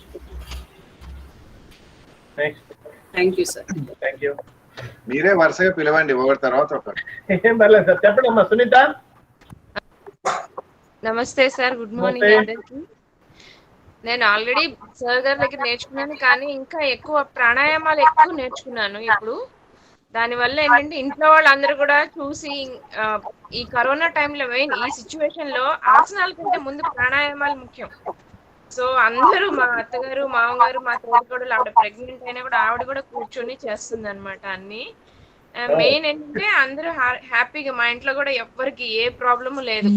Next.
Thank you sir.
Thank you.
మీరే వరుసగా పిలవండి ఒకరి తర్వాత ఒకరు.
ఏం పర్లేదు సార్. చెప్పండి అమ్మా సునీత.
నమస్తే సార్. గుడ్ మార్నింగ్ అందరికి. నేను ఆల్రెడీ సార్ గారి దగ్గర నేర్చుకున్నాను, కానీ ఇంకా ఎక్కువ ప్రాణాయామాలు ఎక్కువ నేర్చుకున్నాను ఇప్పుడు. దానివల్ల ఏంటంటే ఇంట్లో వాళ్ళందరూ కూడా చూసి ఈ కరోనా టైంలో మెయిన్ ఈ సిచ్యువేషన్ లో ఆసనాల కంటే ముందు ప్రాణాయామాలు ముఖ్యం. సో అందరూ మా అత్తగారు, మామగారు, మా తోడుకోడలు, ఆవిడ ప్రెగ్నెంట్ అయినా కూడా ఆవిడ కూడా కూర్చొని చేస్తుంది అనమాట అన్ని. మెయిన్ ఏంటంటే అందరూ హ్యాపీగా, మా ఇంట్లో కూడా ఎవ్వరికి ఏ ప్రాబ్లము లేదు.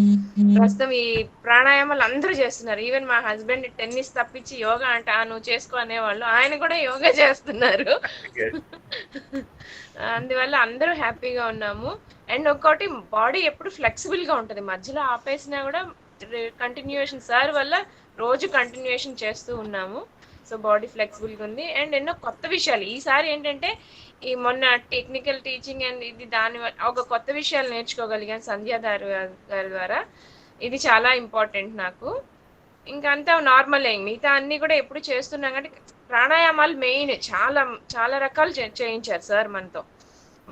ప్రస్తుతం ఈ ప్రాణాయామాలు అందరూ చేస్తున్నారు. ఈవెన్ మా హస్బెండ్ టెన్నిస్ తప్పించి యోగా అంట నువ్వు చేసుకో అనేవాళ్ళు, ఆయన కూడా యోగా చేస్తున్నారు. అందువల్ల అందరూ హ్యాపీగా ఉన్నాము. అండ్ ఇంకోటి బాడీ ఎప్పుడు ఫ్లెక్సిబుల్ గా ఉంటుంది, మధ్యలో ఆపేసినా కూడా కంటిన్యూషన్ సార్ వల్ల రోజు కంటిన్యూషన్ చేస్తూ ఉన్నాము. సో బాడీ ఫ్లెక్సిబుల్ గా ఉంది. అండ్ ఎన్నో కొత్త విషయాలు ఈసారి ఏంటంటే ఈ మొన్న టెక్నికల్ టీచింగ్ అండ్ ఇది దాని ఒక కొత్త విషయాలు నేర్చుకోగలిగాను సంధ్యా గారి ద్వారా. ఇది చాలా ఇంపార్టెంట్ నాకు. ఇంకా అంతా నార్మలే. మిగతా అన్నీ కూడా ఎప్పుడు చేస్తున్నాం కాబట్టి ప్రాణాయామాలు మెయిన్. చాలా చాలా రకాలు చేయించారు సార్ మనతో.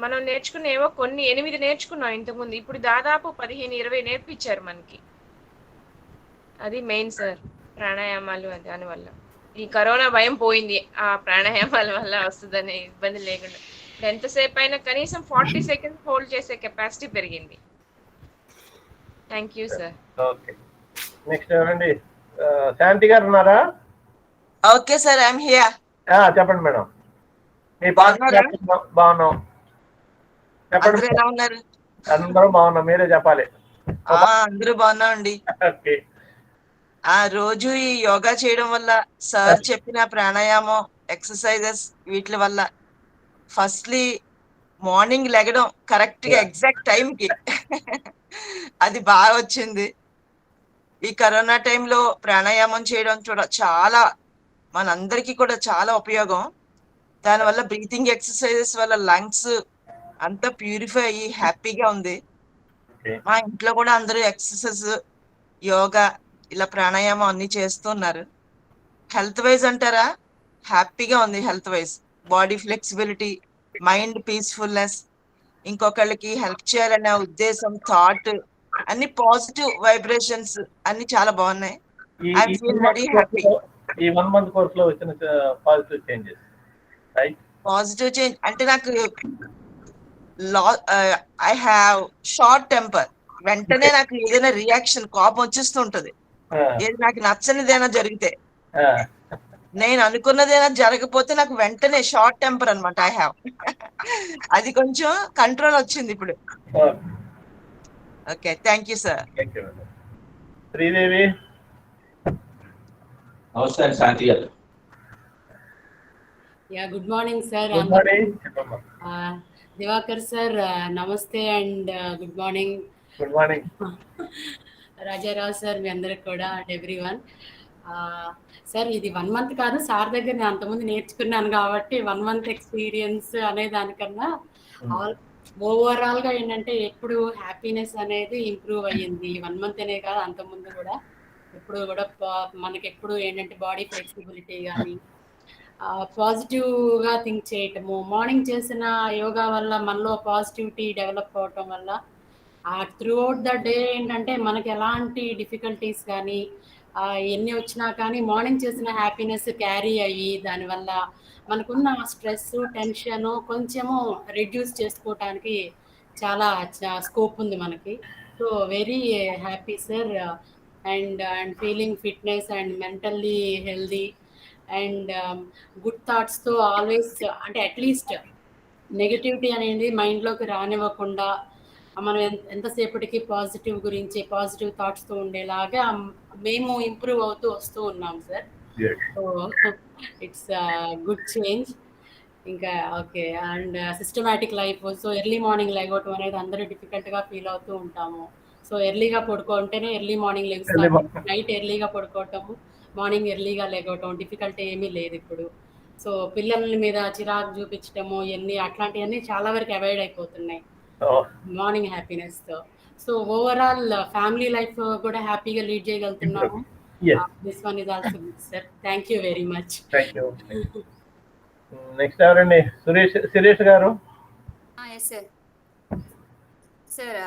మనం నేర్చుకునేవో కొన్ని 8 నేర్చుకున్నాం ఇంతకుముందు. ఇప్పుడు దాదాపు 15, 20 నేర్పించారు మనకి. అది మెయిన్ సార్ ప్రాణాయామాలు దానివల్ల. ఈ కరోనా భయం పోయింది ఆ ప్రాణాయామాల వల్ల వస్తుందనే ఇబ్బంది లేకుండా. ఎంతసేపు అయినా కనీసం 40 సెకండ్స్ హోల్డ్ చేసే కెపాసిటీ పెరిగింది. Thank you sir.
Okay, next ఎవరండి? శాంతి గారు ఉన్నారా?
Okay sir, I'm here.
చెప్పండి మేడం. మీ
బాగున్నారా?
బాగున్నాం. చెప్పండి.
అందరూ ఎలా ఉన్నారు?
అందరూ బాగున్నాం, మీరే చెప్పాలి.
అందరూ బాగున్నామండి.
ఓకే.
ఆ రోజు ఈ యోగా చేయడం వల్ల, సార్ చెప్పిన ప్రాణాయామం ఎక్సర్సైజెస్ వీటి వల్ల ఫస్ట్లీ మార్నింగ్ లెగడం కరెక్ట్ గా ఎగ్జాక్ట్ టైం కి అది బాగా వచ్చింది. ఈ కరోనా టైంలో ప్రాణాయామం చేయడం చాలా మనందరికీ కూడా చాలా ఉపయోగం. దానివల్ల బ్రీతింగ్ ఎక్సర్సైజెస్ వల్ల లంగ్స్ అంతా ప్యూరిఫై అయ్యి హ్యాపీగా ఉంది. మా ఇంట్లో కూడా అందరూ ఎక్సర్సైజ్, యోగా, ఇలా ప్రాణాయామం అన్ని చేస్తున్నారు. హెల్త్ వైజ్ అంటారా, హ్యాపీగా ఉంది. Health wise body flexibility, mind peacefulness, ఇంకొకళ్ళకి హెల్ప్ చేయాలనే ఉద్దేశం, థాట్, అన్ని పాజిటివ్ వైబ్రేషన్స్ అన్ని చాలా బాగున్నాయి. I feel very happy.
ఈ 1 month కోర్స్ లో వచ్చిన positive changes, right?
Positive change అంటే నాకు ఐ హ్యావ్ షార్ట్ టెంపర్. వెంటనే నాకు ఏదైనా రియాక్షన్, కోపం వచ్చేస్తుంటది. ఏది నాకు నచ్చనిదైనా జరిగితే, నేను అనుకున్నదైనా జరగకపోతే నాకు వెంటనే షార్ట్ టెంపర్ అనమాట. ఐ హ్యావ్ అది కొంచెం కంట్రోల్ వచ్చింది ఇప్పుడు. Okay, thank you sir.
Sridevi.
నమస్తే శాంతి గారు.
Good morning sir. Diwakar sir నమస్తే and good morning.
Good morning
Rajarao sir, మీ అందరికి కూడా అండ్ ఎవ్రీవన్. సార్ ఇది 1 month కాదు, సార్ దగ్గర నేను అంతకుముందు నేర్చుకున్నాను కాబట్టి 1 month ఎక్స్పీరియన్స్ అనే దానికన్నా ఓవరాల్ గా ఏంటంటే ఎప్పుడు హ్యాపీనెస్ అనేది ఇంప్రూవ్ అయ్యింది. 1 month అనే కాదు, అంతకుముందు కూడా ఎప్పుడు కూడా మనకి ఎప్పుడు ఏంటంటే బాడీ ఫ్లెక్సిబిలిటీ కానీ, పాజిటివ్ గా థింక్ చేయటము, మార్నింగ్ చేసిన యోగా వల్ల మనలో పాజిటివిటీ డెవలప్ అవటం వల్ల త్రూ అవుట్ ద డే ఏంటంటే మనకి ఎలాంటి డిఫికల్టీస్ కానీ ఎన్ని వచ్చినా కానీ మార్నింగ్ చేసిన హ్యాపీనెస్ క్యారీ అయ్యి దానివల్ల మనకున్న స్ట్రెస్, టెన్షన్ కొంచెము రెడ్యూస్ చేసుకోవటానికి చాలా స్కోప్ ఉంది మనకి. So very happy sir and feeling fitness and mentally healthy and good థాట్స్తో ఆల్వేస్, అంటే అట్లీస్ట్ నెగటివిటీ అనేది మైండ్లోకి రానివ్వకుండా మనం ఎంతసేపటికి పాజిటివ్ గురించి, పాజిటివ్ థాట్స్తో ఉండేలాగా మేము ఇంప్రూవ్ అవుతూ వస్తూ ఉన్నాం sir. So it's good change. ఇంకా okay, and systematic life. So early morning లెగవటం అనేది అందరూ డిఫికల్ట్గా ఫీల్ అవుతూ ఉంటాము. సో ఎర్లీగా పడుకుంటేనే ఎర్లీ మార్నింగ్ లెగుస్తాము, నైట్ ఎర్లీగా పడుకోవటము, మార్నింగ్ ఎర్లీగా లెగవటం డిఫికల్ట్ ఏమీ లేదు ఇప్పుడు. సో పిల్లల మీద చిరాకు చూపించటము ఇవన్నీ అట్లాంటివన్నీ చాలా వరకు అవాయిడ్ అయిపోతున్నాయి మార్నింగ్ హ్యాపీనెస్ తో. సో ఓవరాల్ ఫ్యామిలీ లైఫ్ కూడా హ్యాపీగా లీడ్ చేయగలుగుతున్నాము. This one is also good sir. Thank you very much.
Next ఎవరండి? సురేష్ గారు.
Yes sir. సార్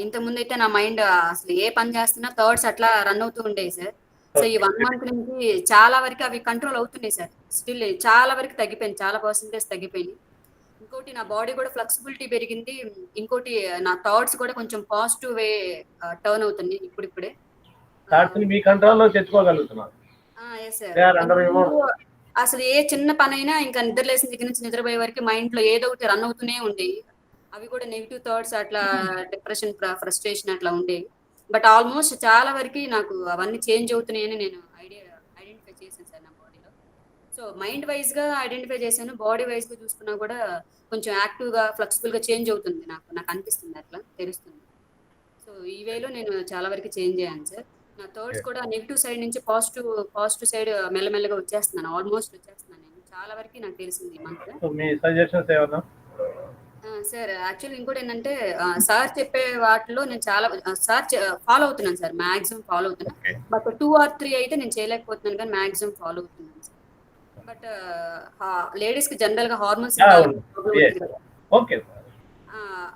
ఇంతకుముందు అయితే నా మైండ్ అసలు ఏ పని చేస్తున్నా థాట్స్ అట్లా రన్ అవుతూ ఉండేవి సార్. సో ఈ 1 month నుంచి చాలా వరకు అవి కంట్రోల్ అవుతున్నాయి సార్. స్టిల్ చాలా వరకు తగ్గిపోయింది, చాలా పర్సెంటేజ్ తగ్గిపోయింది. ఇంకోటి నా బాడీ కూడా ఫ్లెక్సిబిలిటీ పెరిగింది. ఇంకోటి నా థాట్స్ కూడా కొంచెం పాజిటివ్ వే టర్న్ అవుతుంది ఇప్పుడిప్పుడే.
మీ కంట్రోల్లో తెచ్చుకోగలుగుతున్నారు.
అసలు ఏ చిన్న పని అయినా ఇంకా నిద్ర లేసిన దగ్గర నుంచి నిద్రపోయే వరకు మైండ్ లో ఏదో ఒకటి రన్ అవుతూనే ఉండేవి. అవి కూడా నెగిటివ్ థాట్స్, అట్లా డిప్రెషన్, ఫ్రస్ట్రేషన్ అట్లా ఉండేవి. బట్ ఆల్మోస్ట్ చాలా వరకు నాకు అవన్నీ చేంజ్ అవుతున్నాయని నేను ఐడెంటిఫై చేశాను సార్ నా బాడీలో. సో మైండ్ వైజ్ గా ఐడెంటిఫై చేశాను, బాడీ వైజ్ గా చూసుకున్నా కూడా కొంచెం యాక్టివ్ గా, ఫ్లెక్సిబుల్ గా చేంజ్ అవుతుంది. నాకు అనిపిస్తుంది, అట్లా తెలుస్తుంది. సో ఈ వేలో నేను చాలా వరకు చేంజ్ అయ్యాను సార్. నా థాట్స్ కూడా నెగిటివ్ సైడ్ నుంచి పాజిటివ్ సైడ్ మెల్లమెల్లగా వచ్చేస్తున్నాను, ఆల్మోస్ట్ వచ్చేస్తున్నాను నేను. చాలా వరకు నాకు తెలిసింది ఈ మంత్.
మీ సజెషన్స్ ఏమన్నా?
సార్ యాక్చువల్లీ ఇంకోటి ఏంటంటే సార్ చెప్పే వాటిలో నేను చాలా సార్ ఫాలో అవుతున్నాను సార్, మాక్సిమం ఫాలో అవుతున్నాను.
ఓకే.
బట్ 2 or 3 అయితే నేను చేయలేకపోతున్నాను, కానీ మాక్సిమం ఫాలో అవుతున్నాను సార్. బట్ లేడీస్ కి జనరల్ గా హార్మోన్స్
అవును. Yes. ఓకే సార్,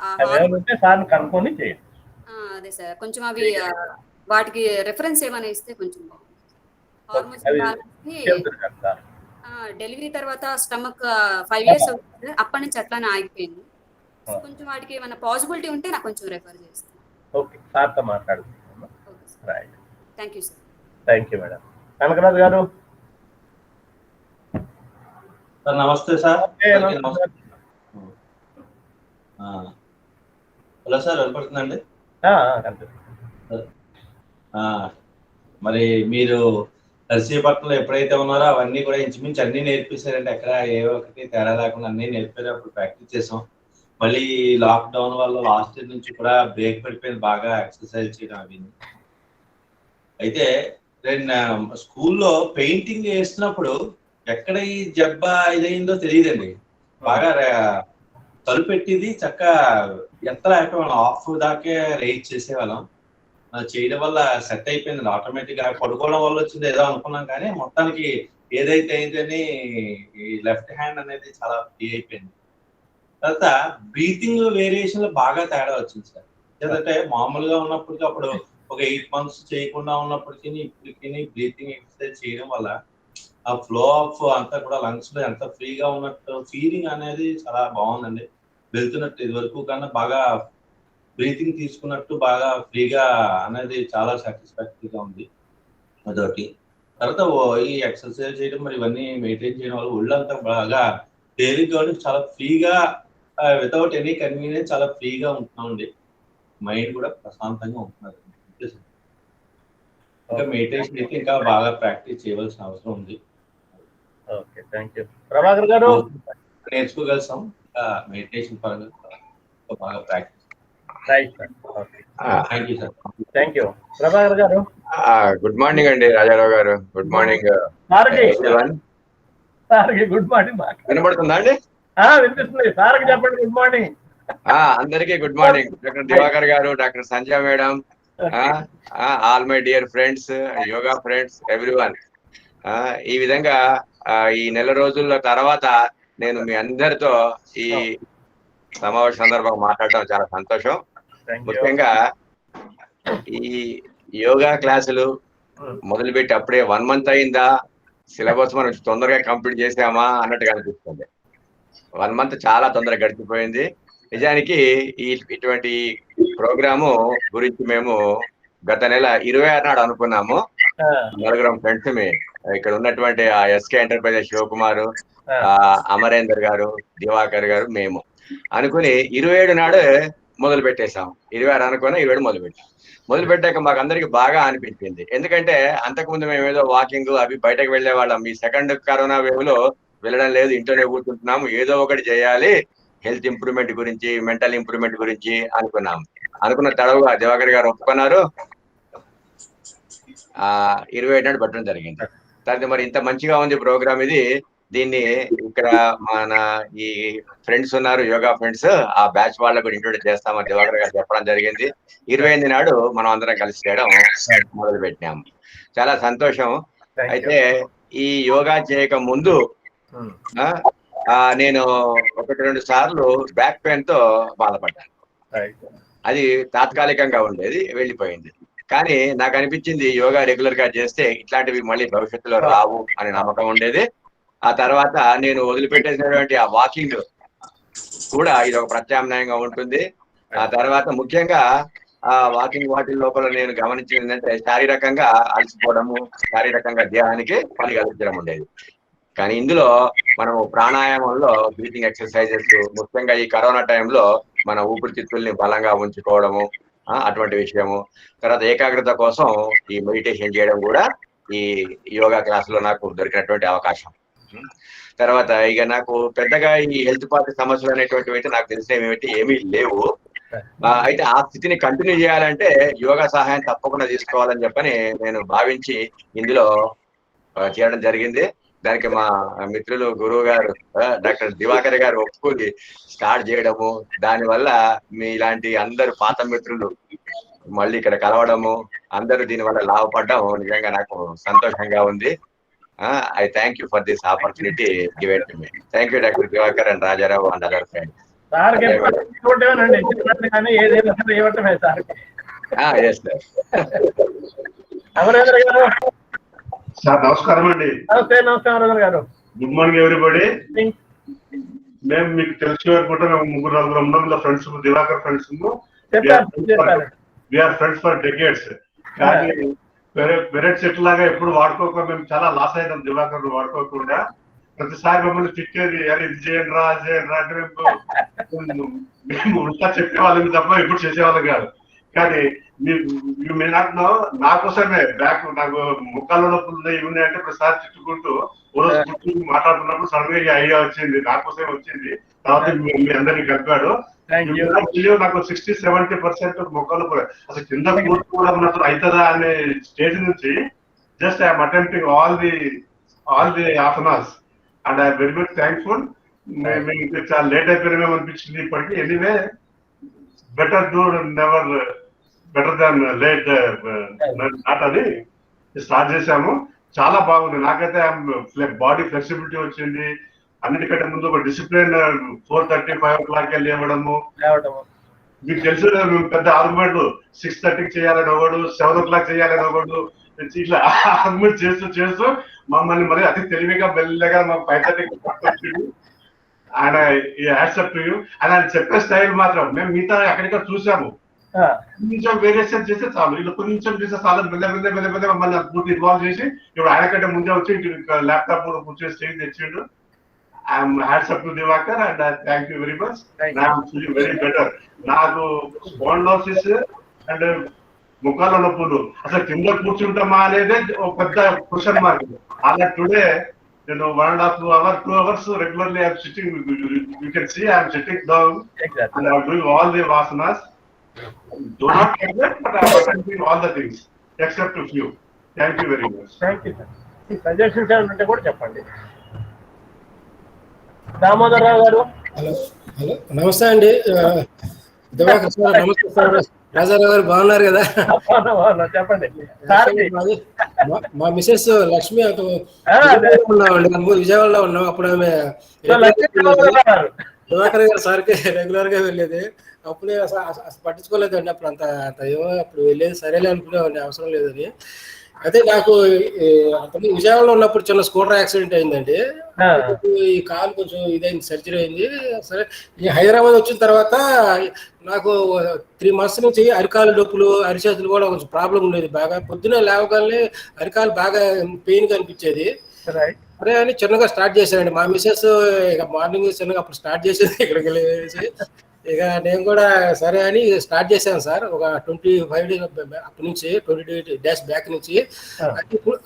అవి ఏమైనా ఉంటే సార్ని కనుక్కొని చేయండి.
అదే సార్ కొంచెం అవి వాటికి రెఫరెన్స్ ఏమైనా ఇస్తే కొంచెం బాగుంది. హార్మోన్స్
అది
ఇంబాలెన్స్
చెబుతారు కదా సార్.
డెలివరీ తర్వాత స్టమక్ 5 years అవుతుంది, అప్పటి నుంచి అట్లానే ఆగిపోయింది. కొంచెం వాటికి ఏమైనా పాసిబిలిటీ ఉంటే నాకు కొంచెం రెఫర్ చేస్తాను.
ఓకే, సార్తో మాట్లాడుతున్నాను.
Okay sir,
right,
thank you sir.
Thank you madam. Kanakaraju గారు.
సార్ నమస్తే సార్.
ఓకే, నమస్తే సార్.
హలో సార్, వినపడుతుందండి?
కనిపిస్తుంది.
మరి మీరు నర్సీపట్నంలో ఎప్పుడైతే ఉన్నారో అవన్నీ కూడా ఇంచుమించు అన్ని నేర్పిస్తారండి. ఎక్కడ ఏ ఒక్కటి తేడా లేకుండా అన్ని నేర్పారు. అప్పుడు ప్రాక్టీస్ చేసాం. మళ్ళీ లాక్డౌన్ వల్ల లాస్ట్ ఇయర్ నుంచి కూడా బ్రేక్ పడిపోయింది, బాగా ఎక్సర్సైజ్ చేయడం అవి. అయితే నేను స్కూల్లో పెయింటింగ్ వేస్తున్నప్పుడు ఎక్కడ ఈ జబ్బా ఇదైందో తెలియదండి. బాగా తలుపెట్టిది చక్క ఎంత లేకపోవడం ఆఫ్ దాకే రైజ్ చేసేవాళ్ళం. చేయడం వల్ల సెట్ అయిపోయింది ఆటోమేటిక్ గా. పడుకోవడం వల్ల వచ్చింది ఏదో అనుకున్నాం, కానీ మొత్తానికి ఏదైతే అయిందని ఈ లెఫ్ట్ హ్యాండ్ అనేది చాలా ఫ్రీ అయిపోయింది. తర్వాత బ్రీతింగ్ వేరియేషన్ లో బాగా తేడా వచ్చింది సార్. ఎందుకంటే మామూలుగా ఉన్నప్పటికీ అప్పుడు ఒక 8 months చేయకుండా ఉన్నప్పటికీ ఇప్పటికీ బ్రీతింగ్ ఎక్సర్సైజ్ చేయడం వల్ల ఆ ఫ్లో ఆఫ్ అంతా కూడా లంగ్స్ లో ఎంత ఫ్రీగా ఉన్నట్టు ఫీలింగ్ అనేది చాలా బాగుందండి. వెళ్తున్నట్టు ఇది వరకు కన్నా బాగా బ్రీతింగ్ తీసుకున్నట్టు బాగా ఫ్రీగా అనేది చాలా సాటిస్ఫాక్టరీగా ఉంది. అదొకటి. తర్వాత ఈ ఎక్సర్సైజ్ చేయడం మరి ఇవన్నీ మెయింటైన్ చేయడం వల్ల ఒళ్ళంతా బాగా తేలిగ్గా ఉండి చాలా ఫ్రీగా వితౌట్ ఎనీ కన్వీనియన్స్ చాలా ఫ్రీగా ఉంటున్నామండి. మైండ్ కూడా ప్రశాంతంగా ఉంటున్నారు. ఇంకా మెడిటేషన్ అయితే ఇంకా బాగా ప్రాక్టీస్ చేయవలసిన అవసరం ఉంది.
Okay, thank you. ప్రభాకర్ గారు.
నేర్చుకోగలుగుతాం ఇంకా మెడిటేషన్ పరంగా బాగా practice.
Right sir. Okay,
thank you sir.
Thank you. Prabhakar గారు.
గుడ్ మార్నింగ్ అండి రాజారావు గారు. గుడ్ మార్నింగ్
సార్కి గుడ్ మార్నింగ్.
వినపడుతుందా అండి?
వినిపిస్తుంది. సార్కి చెప్పండి గుడ్ మార్నింగ్.
అందరికీ గుడ్ మార్నింగ్. డాక్టర్ దివాకర్ గారు, doctor Sandhya madam, all my dear friends, yoga friends, everyone. ఈ విధంగా ఈ నెల రోజుల తర్వాత నేను మీ అందరితో ఈ సమావేశ సందర్భంగా మాట్లాడడం చాలా సంతోషం. ముఖ్యంగా ఈ యోగా క్లాసులు మొదలుపెట్టి అప్పుడే 1 month అయిందా, సిలబస్ మనం తొందరగా కంప్లీట్ చేసామా అన్నట్టుగా అనిపిస్తుంది. 1 month చాలా తొందరగా గడిచిపోయింది. నిజానికి ఇటువంటి ప్రోగ్రాము గురించి మేము గత నెల 26 నాడు అనుకున్నాము. నలుగురం ఫ్రెండ్స్ ఇక్కడ ఉన్నటువంటి ఆ ఎస్కే ఎంటర్ప్రైజెస్ శివకుమారు, అమరేందర్ గారు, దివాకర్ గారు, మేము అనుకుని 27 నాడు మొదలు పెట్టేశాం. 26 అనుకున్నా 27 మొదలు పెట్టాక మాకు అందరికి బాగా అనిపించింది. ఎందుకంటే అంతకుముందు మేము ఏదో వాకింగ్ అవి బయటకు వెళ్లే వాళ్ళం. ఈ సెకండ్ కరోనా వేవ్ లో వెళ్ళడం లేదు, ఇంట్లోనే కూర్చుంటున్నాము. ఏదో ఒకటి చేయాలి, హెల్త్ ఇంప్రూవ్మెంట్ గురించి, మెంటల్ ఇంప్రూవ్మెంట్ గురించి అనుకున్నాం. అనుకున్న తడవుగా దివాకర్ గారు ఒప్పుకున్నారు. 27 నాడు పెట్టడం జరిగింది. తర్వాత మరి ఇంత మంచిగా ఉంది ప్రోగ్రామ్ ఇది. దీన్ని ఇక్కడ మన ఈ ఫ్రెండ్స్ ఉన్నారు, యోగా ఫ్రెండ్స్, ఆ బ్యాచ్ వాళ్ళకు కూడా ఇంట్రొడ్యూస్ చేస్తామని దివాకర్ గారు చెప్పడం జరిగింది. 28 నాడు మనం అందరం కలిసి చేయడం మొదలు పెట్టినాము. చాలా సంతోషం. అయితే ఈ యోగా చేయక ముందు నేను 1-2 సార్లు బ్యాక్ పెయిన్ తో బాధపడ్డాను. అది తాత్కాలికంగా ఉండేది, వెళ్ళిపోయింది. కానీ నాకు అనిపించింది యోగా రెగ్యులర్ గా చేస్తే ఇట్లాంటివి మళ్ళీ భవిష్యత్తులో రావు అనే నమ్మకం ఉండేది. ఆ తర్వాత నేను వదిలిపెట్టేసినటువంటి ఆ వాకింగ్ కూడా ఇది ఒక ప్రత్యామ్నాయంగా ఉంటుంది. ఆ తర్వాత ముఖ్యంగా ఆ వాకింగ్ వాటి లోపల నేను గమనించింది ఏంటంటే శారీరకంగా అలసిపోవడము, శారీరకంగా దేహానికి పని కలిగించడం ఉండేది. కానీ ఇందులో మనము ప్రాణాయామంలో బ్రీతింగ్ ఎక్సర్సైజెస్, ముఖ్యంగా ఈ కరోనా టైంలో మన ఊపిరితిత్తుల్ని బలంగా ఉంచుకోవడము, అటువంటి విషయము. తర్వాత ఏకాగ్రత కోసం ఈ మెడిటేషన్ చేయడం కూడా ఈ యోగా క్లాస్ లో నాకు దొరికినటువంటి అవకాశం. తర్వాత ఇక నాకు పెద్దగా ఈ హెల్త్ పార్టీ సమస్యలు అనేటువంటివి అయితే నాకు తెలిసినవి ఏమీ లేవు. అయితే ఆ స్థితిని కంటిన్యూ చేయాలంటే యోగా సహాయం తప్పకుండా తీసుకోవాలని చెప్పని నేను భావించి ఇందులో చేరడం జరిగింది. దానికి మా మిత్రులు గురువు గారు డాక్టర్ దివాకర్ గారు ఒప్పుకొని స్టార్ట్ చేయడము, దానివల్ల మీ ఇలాంటి అందరు పాత మిత్రులు మళ్ళీ ఇక్కడ కలవడము, అందరూ దీనివల్ల లాభపడడం నిజంగా నాకు సంతోషంగా ఉంది. I thank you for this opportunity given to me. Thank you doctor Divakar and Rajarao and other friends.
Sir నమస్కారం అండి.
నమస్కారం గారు.
Good morning everybody. మేము మీకు తెలిసి అనుకుంటా, మేము 3-4 ఉన్నాం friends, Divakar friends. We are friends for decades. కానీ వెరైట్ సెట్ లాగా ఎప్పుడు వాడుకోకుండా మేము చాలా లాస్ అయినాం దివాకర్ వాడుకోకుండా. ప్రతిసారి మమ్మల్ని తిట్టేది, అరే ఇది చేయండి రా అది చేయండి రా అంటే మేము ఉల్టా చెప్పేవాళ్ళం తప్ప ఎప్పుడు చేసేవాళ్ళం కాదు. కానీ మీరు నా కోసమే బ్యాక్ నాకు ముఖాల్లో నొప్పులు ఇవి ఉన్నాయంటే ప్రతిసారి తిట్టుకుంటూ ఓ రోజు కూర్చుని మాట్లాడుతున్నప్పుడు సడన్ గా ఐడియా వచ్చింది, నా కోసమే వచ్చింది. తర్వాత మీ అందరినీ కలిపాడు. నాకు 60-70% మొక్కలు అసలు కింద కూర్చోవడం నాకు అవుతుందా అనే స్టేజ్ నుంచి just I'm attempting all the asanas and I'm very much thankful. మేము చాలా లేట్ అయిపోయినామేమో అనిపించింది ఇప్పటికీ. Anyway better than late not అని స్టార్ట్ చేశాము. చాలా బాగుంది. నాకైతే బాడీ ఫ్లెక్సిబిలిటీ వచ్చింది. అన్నిటికంటే ముందు ఒక డిసిప్లిన్ 4:30-5 o'clock లేవడము. మీకు తెలుసు మేము పెద్ద ఆర్గ్యుమెంట్లు 6:30 చేయాలని ఒకడు, 7 o'clock చేయాలని ఒకడు, ఇట్లా ఆర్గ్యుమెంట్ చేస్తూ మమ్మల్ని మరి అతి తెలివిగా మెల్లగా మాకు 5:30 పట్టుకొచ్చింది. ఆయన యాక్సెప్ట్ టు యూ అని ఆయన చెప్పే స్టైల్ మాత్రం మేము మిగతా ఎక్కడికో చూసాము. కొంచెం వేరియేషన్ చేస్తే చాలు, ఇలా కొంచెం చేస్తే చాలు, మెల్ల మమ్మల్ని పూర్తి ఇన్వాల్వ్ చేసి ఇప్పుడు ఆయన కంటే ముందే వచ్చి ల్యాప్టాప్ కూడా కూర్చొని స్టేజ్ తెచ్చిండు. I'm hats up to Divakar and thank you very much. Now I'm feeling very better. నాకు spondylosis and ముఖాల నొప్పులు అసలు కింద కూర్చుంటామా అనేది ఒక పెద్ద క్వశ్చన్ మార్క్. అలా టుడే నేను 1.5 hours 2 hours regularly I'm sitting. You can see I'm sitting down and I'm doing all the vasanas. Do not forget, but I'm doing all the things except a few. Thank you very much.
Thank you sir. ఈ suggestions ఏమంటే కూడా చెప్పండి. దామోదరరావు గారు.
Hello నమస్తే అండి. Diwakar sir నమస్తే sir. Rajarao గారు బాగున్నారు కదా?
చెప్పండి.
మా మిసెస్ లక్ష్మి ఉన్నామండి, విజయవాడలో ఉన్నాం. అప్పుడు ఆమె దివాకర్ గారు సార్కి రెగ్యులర్ గా వెళ్ళేది. అప్పుడే పట్టించుకోలేదండి. అప్పుడు అంత ఏమో అప్పుడు వెళ్ళేది సరేలే అనుకునేవాడిని, అవసరం లేదని. అయితే నాకు అప్పుడు విజయవాడలో ఉన్నప్పుడు చిన్న స్కూటర్ యాక్సిడెంట్ అయిందండి. ఈ కాలు కొంచెం ఇదైంది, సర్జరీ అయింది. సరే ఈ హైదరాబాద్ వచ్చిన తర్వాత నాకు 3 months నుంచి అరికాలు నొప్పులు, అరిచేతులు కూడా కొంచెం ప్రాబ్లం ఉండేది. బాగా పొద్దునే లేవగానే అరికాలు బాగా పెయిన్ గా అనిపించేది. సరే అని చిన్నగా స్టార్ట్ చేశానండి. మా మిసెస్ ఇక మార్నింగ్ చిన్నగా అప్పుడు స్టార్ట్ చేసేది ఇక్కడికి వెళ్ళేసి. ఇక నేను కూడా సరే అని స్టార్ట్ చేశాను సార్. ఒక 25 days అప్పటి నుంచి 28 days బ్యాక్ నుంచి.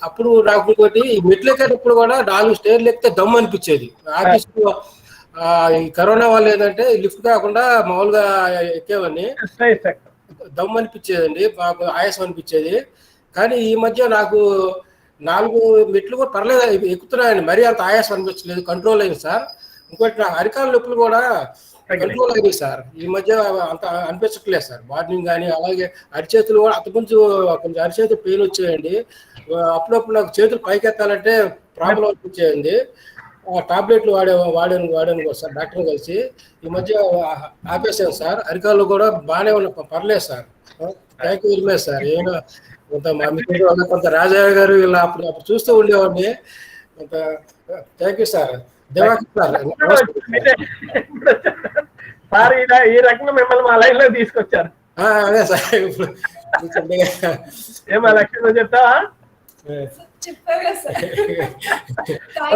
అప్పుడు నాకు ఇంకోటి మెట్లు ఎక్కేటప్పుడు కూడా 4 stairs ఎక్కితే దమ్ అనిపించేది. ఆఫీస్ ఈ కరోనా వల్ల ఏంటంటే లిఫ్ట్ కాకుండా మామూలుగా ఎక్కేవన్నీ దమ్ అనిపించేదండి, మాకు ఆయాసం అనిపించేది. కానీ ఈ మధ్య నాకు 4 మెట్లు కూడా పర్లేదు ఎక్కుతున్నాయండి, మరీ అంత ఆయాసం అనిపించలేదు, కంట్రోల్ అయింది సార్. ఇంకోటి నా అరికాల నొప్పులు కూడా కంట్రోల్ అయింది సార్. ఈ మధ్య అంత అనిపించట్లేదు సార్. మార్నింగ్ కానీ అలాగే అరిచేతులు కూడా కొంచెం అరిచేతులు పెయిన్ వచ్చాయండి. అప్పుడప్పుడు నాకు చేతులు పైకెత్తాలంటే ప్రాబ్లం అనిపించేయండి. టాబ్లెట్లు వాడాను సార్ డాక్టర్ కలిసి. ఈ మధ్య ఆపేసాను సార్. అరికాళ్ళు కూడా బాగానే ఉన్న, పర్లేదు sir. Thank you very much sir. ఏమైనా కొంత మా మిత్రులు కొంత రాజా గారు ఇలా అప్పుడు చూస్తూ ఉండేవాడిని. కొంత థ్యాంక్ యూ సార్.
సార్ ఈ రకంగా మిమ్మల్ని మా లైన్ లో తీసుకొచ్చారు.
అదే సార్. ఇప్పుడు
ఏమా లక్ష్యం చెప్తావా?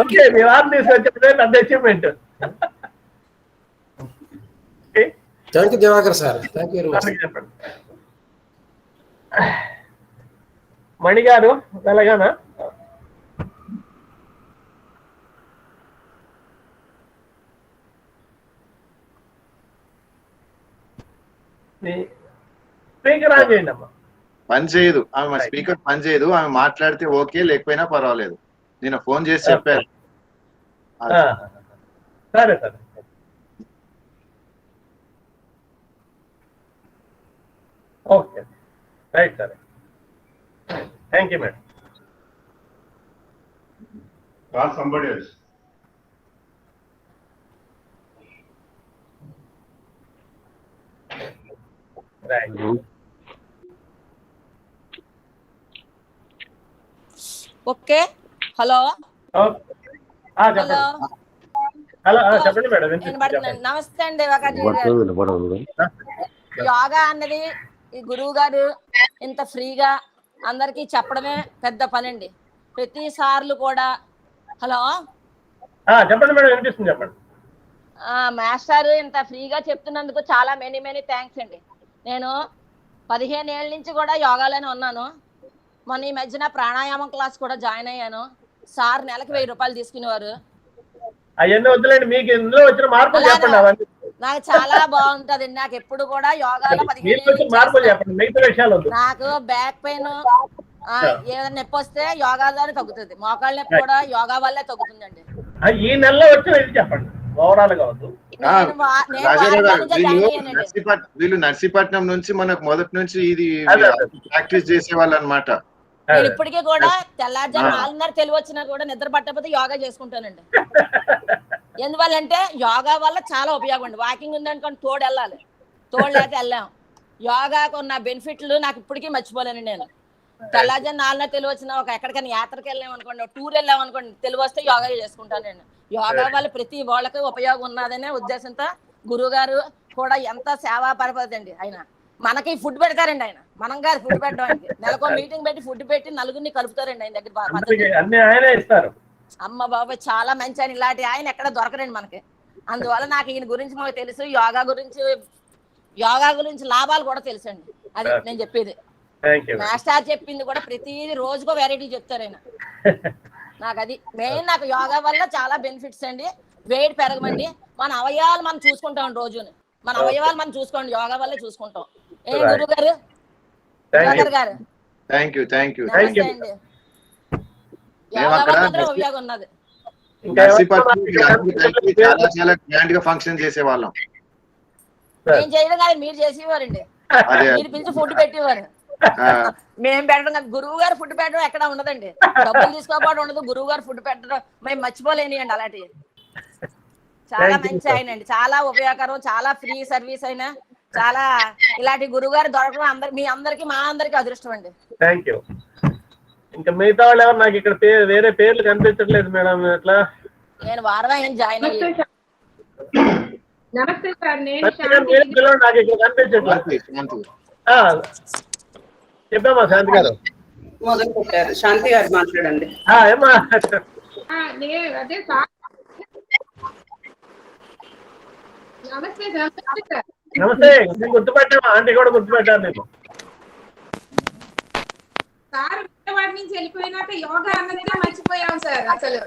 ఓకే, మీ వారిని తీసుకొచ్చే పెద్ద achievement.
Thank you Divakar sir. Thank you very much.
చెప్పండి మణి గారు, తెలంగాణ. స్పీకర్ ఆన్ చేయండి అమ్మా.
పని చేయదు ఆమె, స్పీకర్ పని చేయదు ఆమె. మాట్లాడితే ఓకే, లేకపోయినా పర్వాలేదు. నేను ఫోన్ చేసి చెప్పాను.
సరే సరే. ఓకే రైట్ సరే. Thank you madam.
Call somebody else.
Right.
Okay hello
hello hello చెప్పండి మేడం.
వినబడుతున్నాను. నమస్తే అండి యోగా అన్నది ఈ గురువు గారు ఇంత ఫ్రీగా అందరికి చెప్పడమే పెద్ద పని అండి. ప్రతిసార్లు కూడా హలో
చెప్పండి మేడం వినిపిస్తుంది చెప్పండి.
మాస్టర్ ఇంత ఫ్రీగా చెప్తున్నందుకు చాలా మెనీ థ్యాంక్స్ అండి. నేను 15 ఏళ్ళ నుంచి కూడా యోగాలోనే ఉన్నాను. మొన్న ఈ మధ్యన ప్రాణాయామం క్లాస్ కూడా జాయిన్ అయ్యాను. సార్ నెలకు 1000 రూపాయలు తీసుకునేవారు.
అవన్నీ వద్దులేండి, మీకు ఇందులో వచ్చిన మార్పులు చెప్పండి. అవన్నీ
నాకు చాలా బాగుంటది. నాకు ఎప్పుడు కూడా యోగాలో 15
మార్పులు చెప్పండి, మిగతా విషయాలు వద్దు.
నాకు బ్యాక్ పెయిన్ ఏదైనా నొప్పి వస్తే యోగా ద్వారా తగ్గుతుంది. మోకాళ్ళ నొప్పి కూడా యోగా వల్లే తగ్గుతుందండి.
ఈ నెలలో వచ్చి చెప్పండి ఓవరాల్ గా వద్దు.
వీళ్ళు నర్సీపట్నం నుంచి మనకు మొదటి నుంచి ఇది ప్రాక్టీస్ చేసే వాళ్ళు అనమాట.
నేను ఇప్పటికీ కూడా తెల్లారుజాము 4:30 తెలివి వచ్చినా కూడా నిద్ర పట్టకపోతే యోగా చేసుకుంటానండి. ఎందువల్లంటే యోగా వల్ల చాలా ఉపయోగం అండి. వాకింగ్ ఉందనుకోండి తోడు వెళ్ళాలి, తోడు లేక వెళ్ళాం. యోగాకు ఉన్న బెనిఫిట్లు నాకు ఇప్పటికీ మర్చిపోలేను. నేను తెల్లారుజాము 4:30 తెలివి వచ్చినా ఒక ఎక్కడికైనా యాత్రకి వెళ్ళాం అనుకోండి, టూర్ వెళ్ళాం అనుకోండి, తెలివి వస్తే యోగా చేసుకుంటాను నేను. యోగా వల్ల ప్రతి వాళ్ళకి ఉపయోగం ఉన్నదనే ఉద్దేశంతో గురువు గారు కూడా ఎంత సేవా పరపతి అండి. ఆయన మనకి ఫుడ్ పెడతారండి. ఆయన మనం గారు ఫుడ్ పెట్టడానికి నెలకో మీటింగ్ పెట్టి ఫుడ్ పెట్టి నలుగురిని కలుపుతారండి ఆయన దగ్గర. అమ్మ బాబాయ్ చాలా మంచి ఆయన. ఇలాంటి ఆయన ఎక్కడ దొరకరండి మనకి. అందువల్ల నాకు ఈయన గురించి మాకు తెలుసు. యోగా గురించి లాభాలు కూడా తెలుసు అండి. అది నేను చెప్పేది. మాస్టర్ చెప్పింది కూడా ప్రతి రోజుకో వెరైటీ చెప్తారు ఆయన. నాకు అది మెయిన్. నాకు యోగా వల్ల చాలా బెనిఫిట్స్ అండి. వెయిట్ పెరగమండి. మన అవయవాలు మనం చూసుకుంటాం రోజుని. మన అవయవాలు మనం చూసుకోండి, యోగా వల్లే చూసుకుంటాం. ఏ గురువు గారు గారు నమస్తే అండి. యోగా వల్ల ఉపయోగం ఉన్నది.
చాలా గ్రాండ్ గా ఫంక్షన్ చేసేవాళ్ళం.
నేను చేయడం కాదు, మీరు చేసేవారండి. మీరు పిలిచి ఫుడ్ పెట్టేవారు. మేము పెట్టడం కాదు, గురువు గారు ఫుడ్ పెట్టడం ఎక్కడ ఉండదండి. డబ్బులు తీసుకోకపోవడం ఉండదు, గురువు గారు ఫుడ్ పెట్టడం మేము మర్చిపోలేని అండి. అలాంటివి చాలా మంచి ఆయన అండి. చాలా ఉపయోగకరం, చాలా ఫ్రీ సర్వీస్ అయినా చాలా ఇలాంటి గురువు గారు దొరకడం మీ అందరికి మా అందరికి అదృష్టం అండి.
Thank you. ఇంకా మిగతా వాళ్ళు ఎవరు నాకు ఇక్కడ వేరే పేర్లు కనిపించట్లేదు మేడం. ఎట్లా
నేను వారమే జాయిన్ అయ్యాను.
నమస్తే సార్, నేను
నాకు ఇక్కడ కనిపించట్లేదు. చెప్పామా శాంతి గారు?
మొదలు పెట్టారు. శాంతి గారు మాట్లాడండి.
ఏమా
అదే సార్. నమస్తే సార్.
నమస్తే. నేను గుర్తుపెట్టామా? ఆంటీ కూడా గుర్తుపెట్టాను నేను.
సార్ వాటి నుంచి వెళ్ళిపోయినాక యోగా అన్నదిగా మర్చిపోయాం సార్. అసలు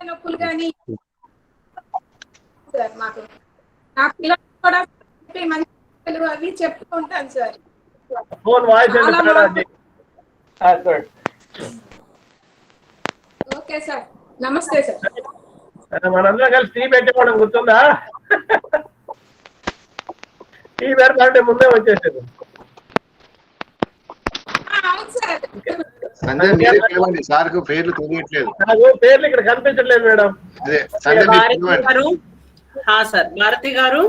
నొప్పులు కానీ సార్ మాకు నా పిల్లలు కూడా మంచి అవి చెప్పుకుంటాను sir.
Phone voice
okay sir. నమస్తే సార్.
మనందరం కలిసి టీ పెట్టుకోవడం గుర్తుందా? టీ పెడతాంటే ముందే వచ్చేసేది.
సార్కు పేర్లు తెలియట్లేదు.
నాకు పేర్లు ఇక్కడ కనిపించట్లేదు మేడం.
సార్ భారతి గారు,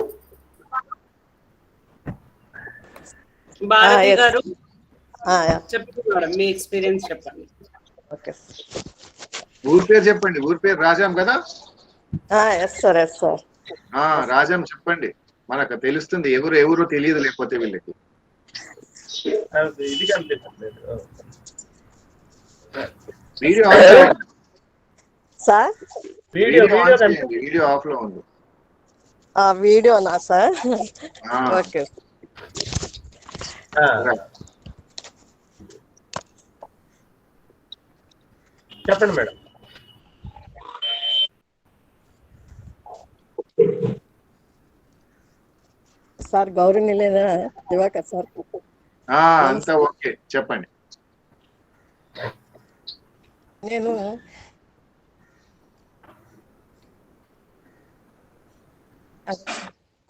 చెప్పండి మేడం, మీ ఎక్స్పీరియన్స్ చెప్పండి.
ఊరి పేరు చెప్పండి. ఊరి పేరు రాజాం కదా? రాజాం చెప్పండి, మనకు తెలుస్తుంది. ఎవరు తెలియదు లేకపోతే వీళ్ళకి.
ఇది కనిపించట్లేదు.
వీడియో ఆఫ్ లో ఉంది.
వీడియోనా సార్? ఓకే.
చెప్పండి మేడం.
సార్ గౌరవనీయులైన దివాకర్ సార్.
అంతా ఓకే చెప్పండి.
నేను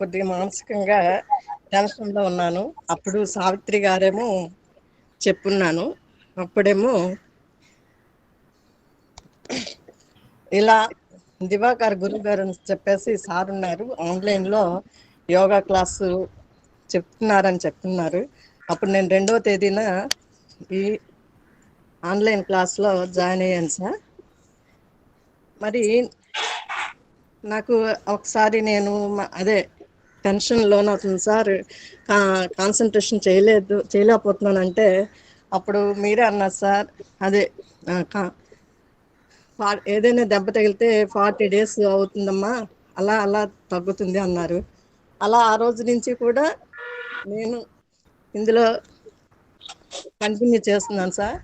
కొద్దిగా మానసికంగా టెన్షన్లో ఉన్నాను. అప్పుడు సావిత్రి గారేమో చెప్పున్నాను. అప్పుడేమో ఇలా దివాకర్ గురువు గారు అని చెప్పేసి సార్ ఉన్నారు, ఆన్లైన్లో యోగా క్లాసు చెప్తున్నారని చెప్తున్నారు. అప్పుడు నేను 2వ తేదీన ఈ ఆన్లైన్ క్లాస్లో జాయిన్ అయ్యాను సార్. మరి నాకు ఒకసారి నేను అదే టెన్షన్ లోనవుతుంది సార్, కాన్సన్ట్రేషన్ చేయలేకపోతున్నానంటే అప్పుడు మీరే అన్నారు సార్, అదే ఏదైనా దెబ్బ తగిలితే 40 days అవుతుందమ్మా, అలా అలా తగ్గుతుంది అన్నారు. అలా ఆ రోజు నుంచి కూడా నేను ఇందులో కంటిన్యూ చేస్తున్నాను సార్.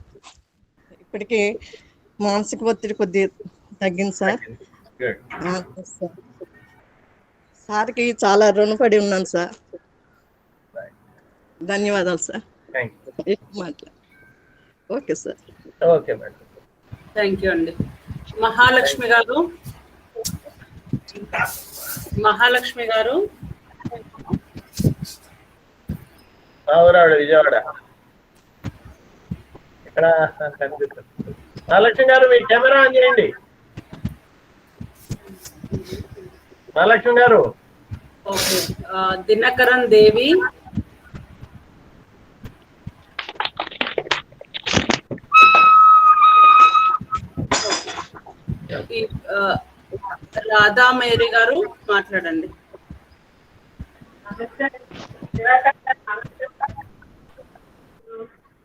ఇప్పటికీ మానసిక ఒత్తిడి కొద్దిగా తగ్గింది సార్. సార్కి చాలా రుణపడి ఉన్నాను సార్. ధన్యవాదాలు sir. Okay sir.
Okay madam,
thank you అండి. మహాలక్ష్మి గారు, మహాలక్ష్మి గారు
విజయవాడ ఇక్కడ కనిపిస్తుంది. మహాలక్ష్మి గారు మీ కెమెరా ఆన్ చేయండి. మహాలక్ష్మి గారు.
ఓకే, దినకరన్ దేవి, రాధా మేరీ గారు మాట్లాడండి.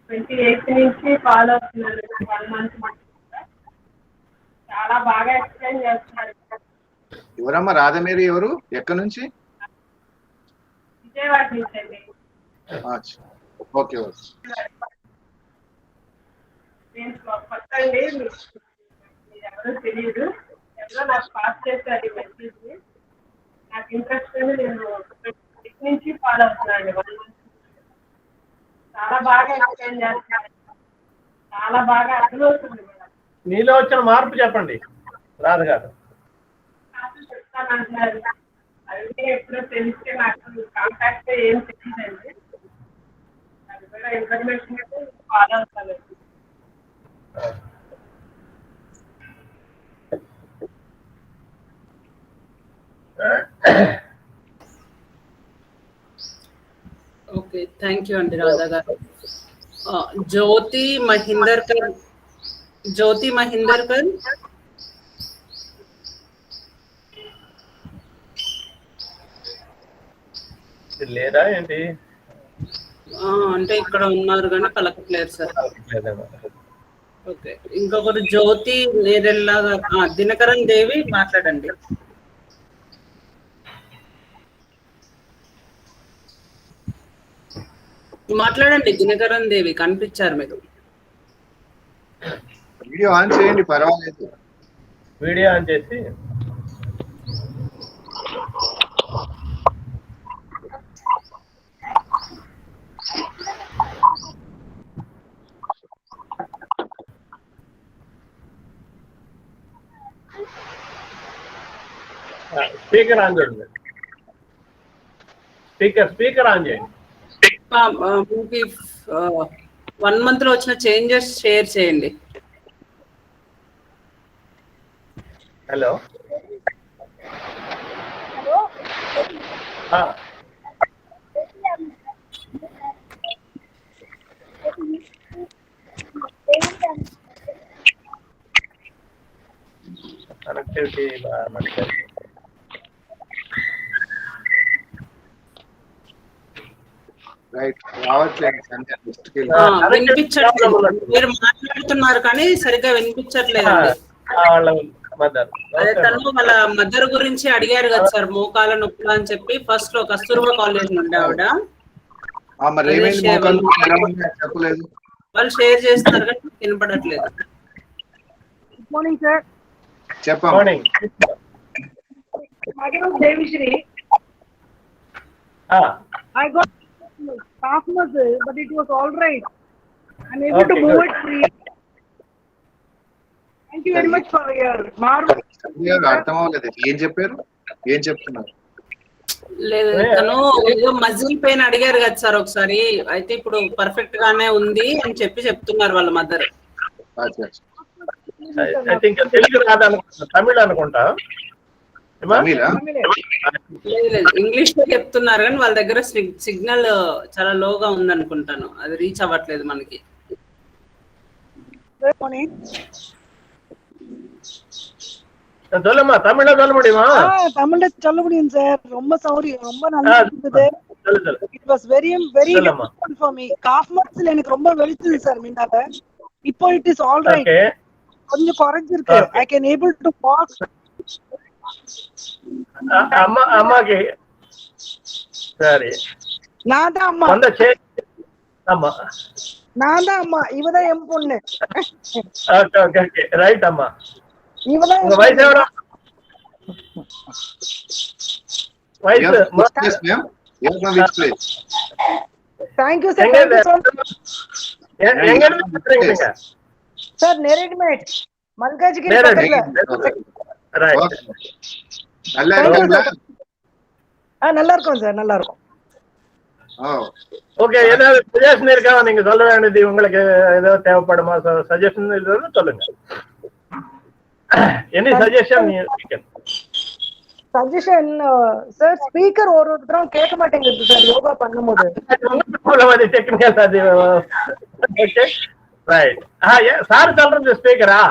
28 నుంచి ఫాలో అవుతున్నారు. 1 month చాలా బాగా ఎక్స్ప్లెయిన్ చేస్తున్నారు.
ఎవరమ్మా రాధమేరి? ఎవరు? ఎక్కడి నుంచి?
విజయవాడ నుంచి అండి.
Okay okay.
నేను కొత్త అండి, మీరు ఎవరో తెలియదు, ఎవరో నాకు పాస్ చేశారు ఈ మెసేజ్. నాకు ఇంట్రెస్ట్ అని నేను 28 నుంచి ఫాలో అవుతున్నాను. 1 month చాలా బాగా ఎక్స్ప్లెయిన్ చేస్తున్నారు, చాలా బాగా అర్థమవుతుంది.
మీలో వచ్చిన మార్పు చెప్పండి రాధ గారు.
చెప్తానంటున్నారు, అది ఎప్పుడో తెలిస్తే నాకు కాంటాక్ట్ ఏం తెలియదండి. అది కూడా ఇన్ఫర్మేషన్ అయితే ఫాలో అవుతాను.
ఓకే, థ్యాంక్ యూ అండి రాధా గారు. జ్యోతి మహేందర్కర్, జ్యోతి మహేందర్కర్.
లేదా ఏంటి?
అంటే ఇక్కడ ఉన్నారు కానీ పలకట్లేదు సార్. ఓకే, ఇంకొకరు జ్యోతి నేరెల్లాగా, దినకరన్ దేవి మాట్లాడండి. మాట్లాడండి దినకరన్ దేవి, కనిపించారు మీరు.
వీడియో ఆన్ చేయండి, పర్వాలేదు.
వీడియో ఆన్ చేసి స్పీకర్ ఆన్ చేయండి. స్పీకర్ ఆన్ చేయండి.
మీకు 1 month లో వచ్చిన చేంజెస్ షేర్ చేయండి.
హలో, కనెక్టివిటీ
రైట్, రావట్లేదు.
వినిపించట్లేదు, మీరు మాట్లాడుతున్నారు కానీ సరిగ్గా వినిపించట్లేదు. అదే తను వాళ్ళ మదర్ గురించి అడిగారు కదా సార్, మోకాల నొప్పులు అని చెప్పి. ఫస్ట్ లో కస్తూర్బా కాలేజ్ నుండి ఆవిడ
చెప్పలేదు,
వాళ్ళు షేర్ చేస్తున్నారు కానీ వినపడట్లేదు.
Good morning sir.
చెప్పండి.
Devi Sri, I got calf muscle, but it was all right. I'm able to move it free. you very much for your marvelous.
అర్థం అవ్వలేదు, ఏం చెప్పారు, ఏం చెప్తున్నారు?
లేదు, తను ఏదో మజిల్ పెయిన్ అడిగారు కదా సార్ ఒకసారి, అయితే ఇప్పుడు పర్ఫెక్ట్ గానే ఉంది అని చెప్తున్నారు వాళ్ళ మదర్.
ఐ థింక్ తెలుగు రాదనుకుంటా, తమిళ అనుకుంటా.
లేదు, ఇంగ్లీష్ లో చెప్తున్నారు కానీ వాళ్ళ దగ్గర సిగ్నల్ చాలా లోగా ఉంది అనుకుంటాను, అది రీచ్ అవ్వట్లేదు మనకి.
சொல்லுமா, தமிழ்ல சொல்ல முடியுமா?
தமிழ்ல சொல்ல முடியும் சார். ரொம்ப சாரி, ரொம்ப நல்லா இருந்தது. It was very very helpful for me. Calf muscle எனக்கு ரொம்ப வெளிச்சது சார் முன்னால. இப்போ இட் இஸ் ஆல் ரைட், கொஞ்சம் குறைஞ்சிருக்கு. I can able to walk.
அம்மாக்கு சரி,
நான் தான் அம்மா.
ஆமா,
நான் தான் அம்மா, இவதான் என் பொண்ணு.
Okay okay okay, right. அம்மா,
இவதான்
உங்க வயசு எவ்வளவு? வயசு
Thank you sir. Thank you so much.
எங்க இருந்து பேசுறீங்க நீங்க?
சார் நெரேட்மேட் மல்காஜிகிரி பக்கத்துல.
ரைட்.
நல்லா இருக்கீங்களா?
நல்லா இருக்கும் சார், நல்லா இருக்கும்.
ஓகே, ஏதாவது சஜஷன் இருக்கா? நீங்க சொல்ல வேண்டியது உங்களுக்கு ஏதாவது தேவைப்படுமா? சஜஷன் இருந்தாலும் சொல்லுங்க. Any suggestion
suggestion sir, speaker ஒரு தடவை கேட்க மாட்டேங்குது சார் யோகா பண்ணும்போது.
டெக்னிக்கல் அது. Okay right. சார் சொல்றது ஸ்பீக்கரா?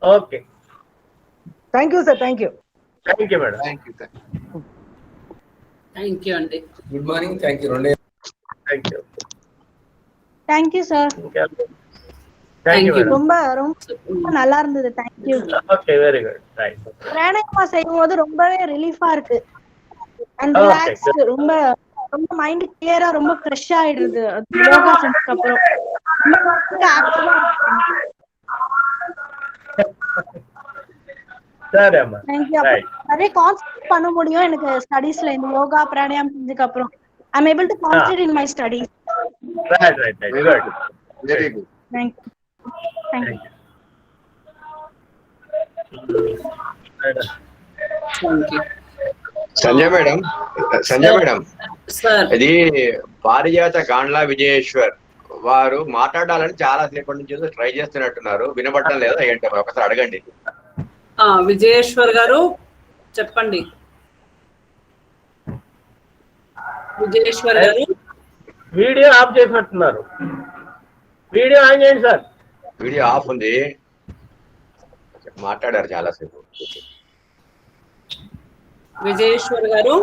Okay,
thank you sir. Thank you.
Thank you madam.
Thank
you అండి.
Good morning. Thank you.
Thank you.
Thank you sir. ரொம்ப ரொம்ப நல்லா இருந்தது. Thank you.
Okay, very good. Right.
Pranayama செய்யும்போது ரொம்பவே ரிலீஃபா இருக்கு அண்ட் ரிலாக்ஸ்டு. ரொம்ப ரொம்ப மைண்ட் கிளியரா, ரொம்ப ஃப்ரெஷ் ஆயிடுது யோகா செஞ்சதுக்கு அப்புறம். நிறைய கான்சென்ட்ரேட் பண்ண முடியும் எனக்கு ஸ்டடீஸ்ல. இந்த யோகா பிராணாயாமம் செஞ்சதுக்கு அப்புறம் I am able to concentrate in my studies.
Right right right. Good,
very good.
Thank you. Thank you.
Sanjay madam, ఇది పారిజాత గాండ్లా విజయేశ్వర్ వారు మాట్లాడాలని చాలా సేపటి నుంచి ట్రై చేస్తున్నట్టున్నారు, వినబడటం లేదా ఏంటో ఒకసారి అడగండి.
విజయేశ్వర్ గారు చెప్పండి. విజయేశ్వర్ గారు
వీడియో ఆఫ్ చేసినట్టున్నారు. వీడియో ఆన్ చేయండి సార్.
వీడియో ఆఫ్ ఉంది, మాట్లాడారు చాలాసేపు.
విజయేశ్వర్ గారు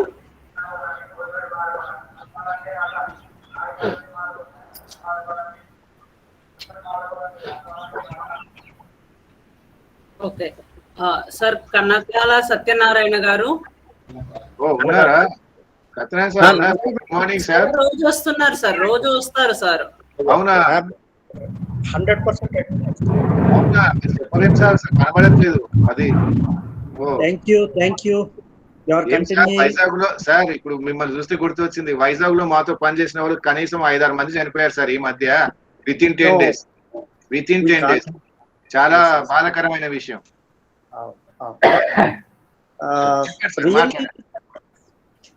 ఓకే సార్. కనకాల సత్యనారాయణ గారు
ఉన్నారా? Satyanarayana sir, good morning sir.
రోజు వస్తున్నారు సార్, రోజు వస్తారు సార్.
అవునా?
100%
అవునా? చెప్పలేదు సార్, కనబడట్లేదు అది.
Thank you.
వైజాగ్ లో సార్, ఇప్పుడు మిమ్మల్ని చూస్తే గుర్తొచ్చింది, వైజాగ్ లో మాతో పనిచేసిన వాళ్ళు కనీసం 5-6 మంది చనిపోయారు సార్ ఈ మధ్య. With in 10 days. చాలా బాధాకరమైన విషయం.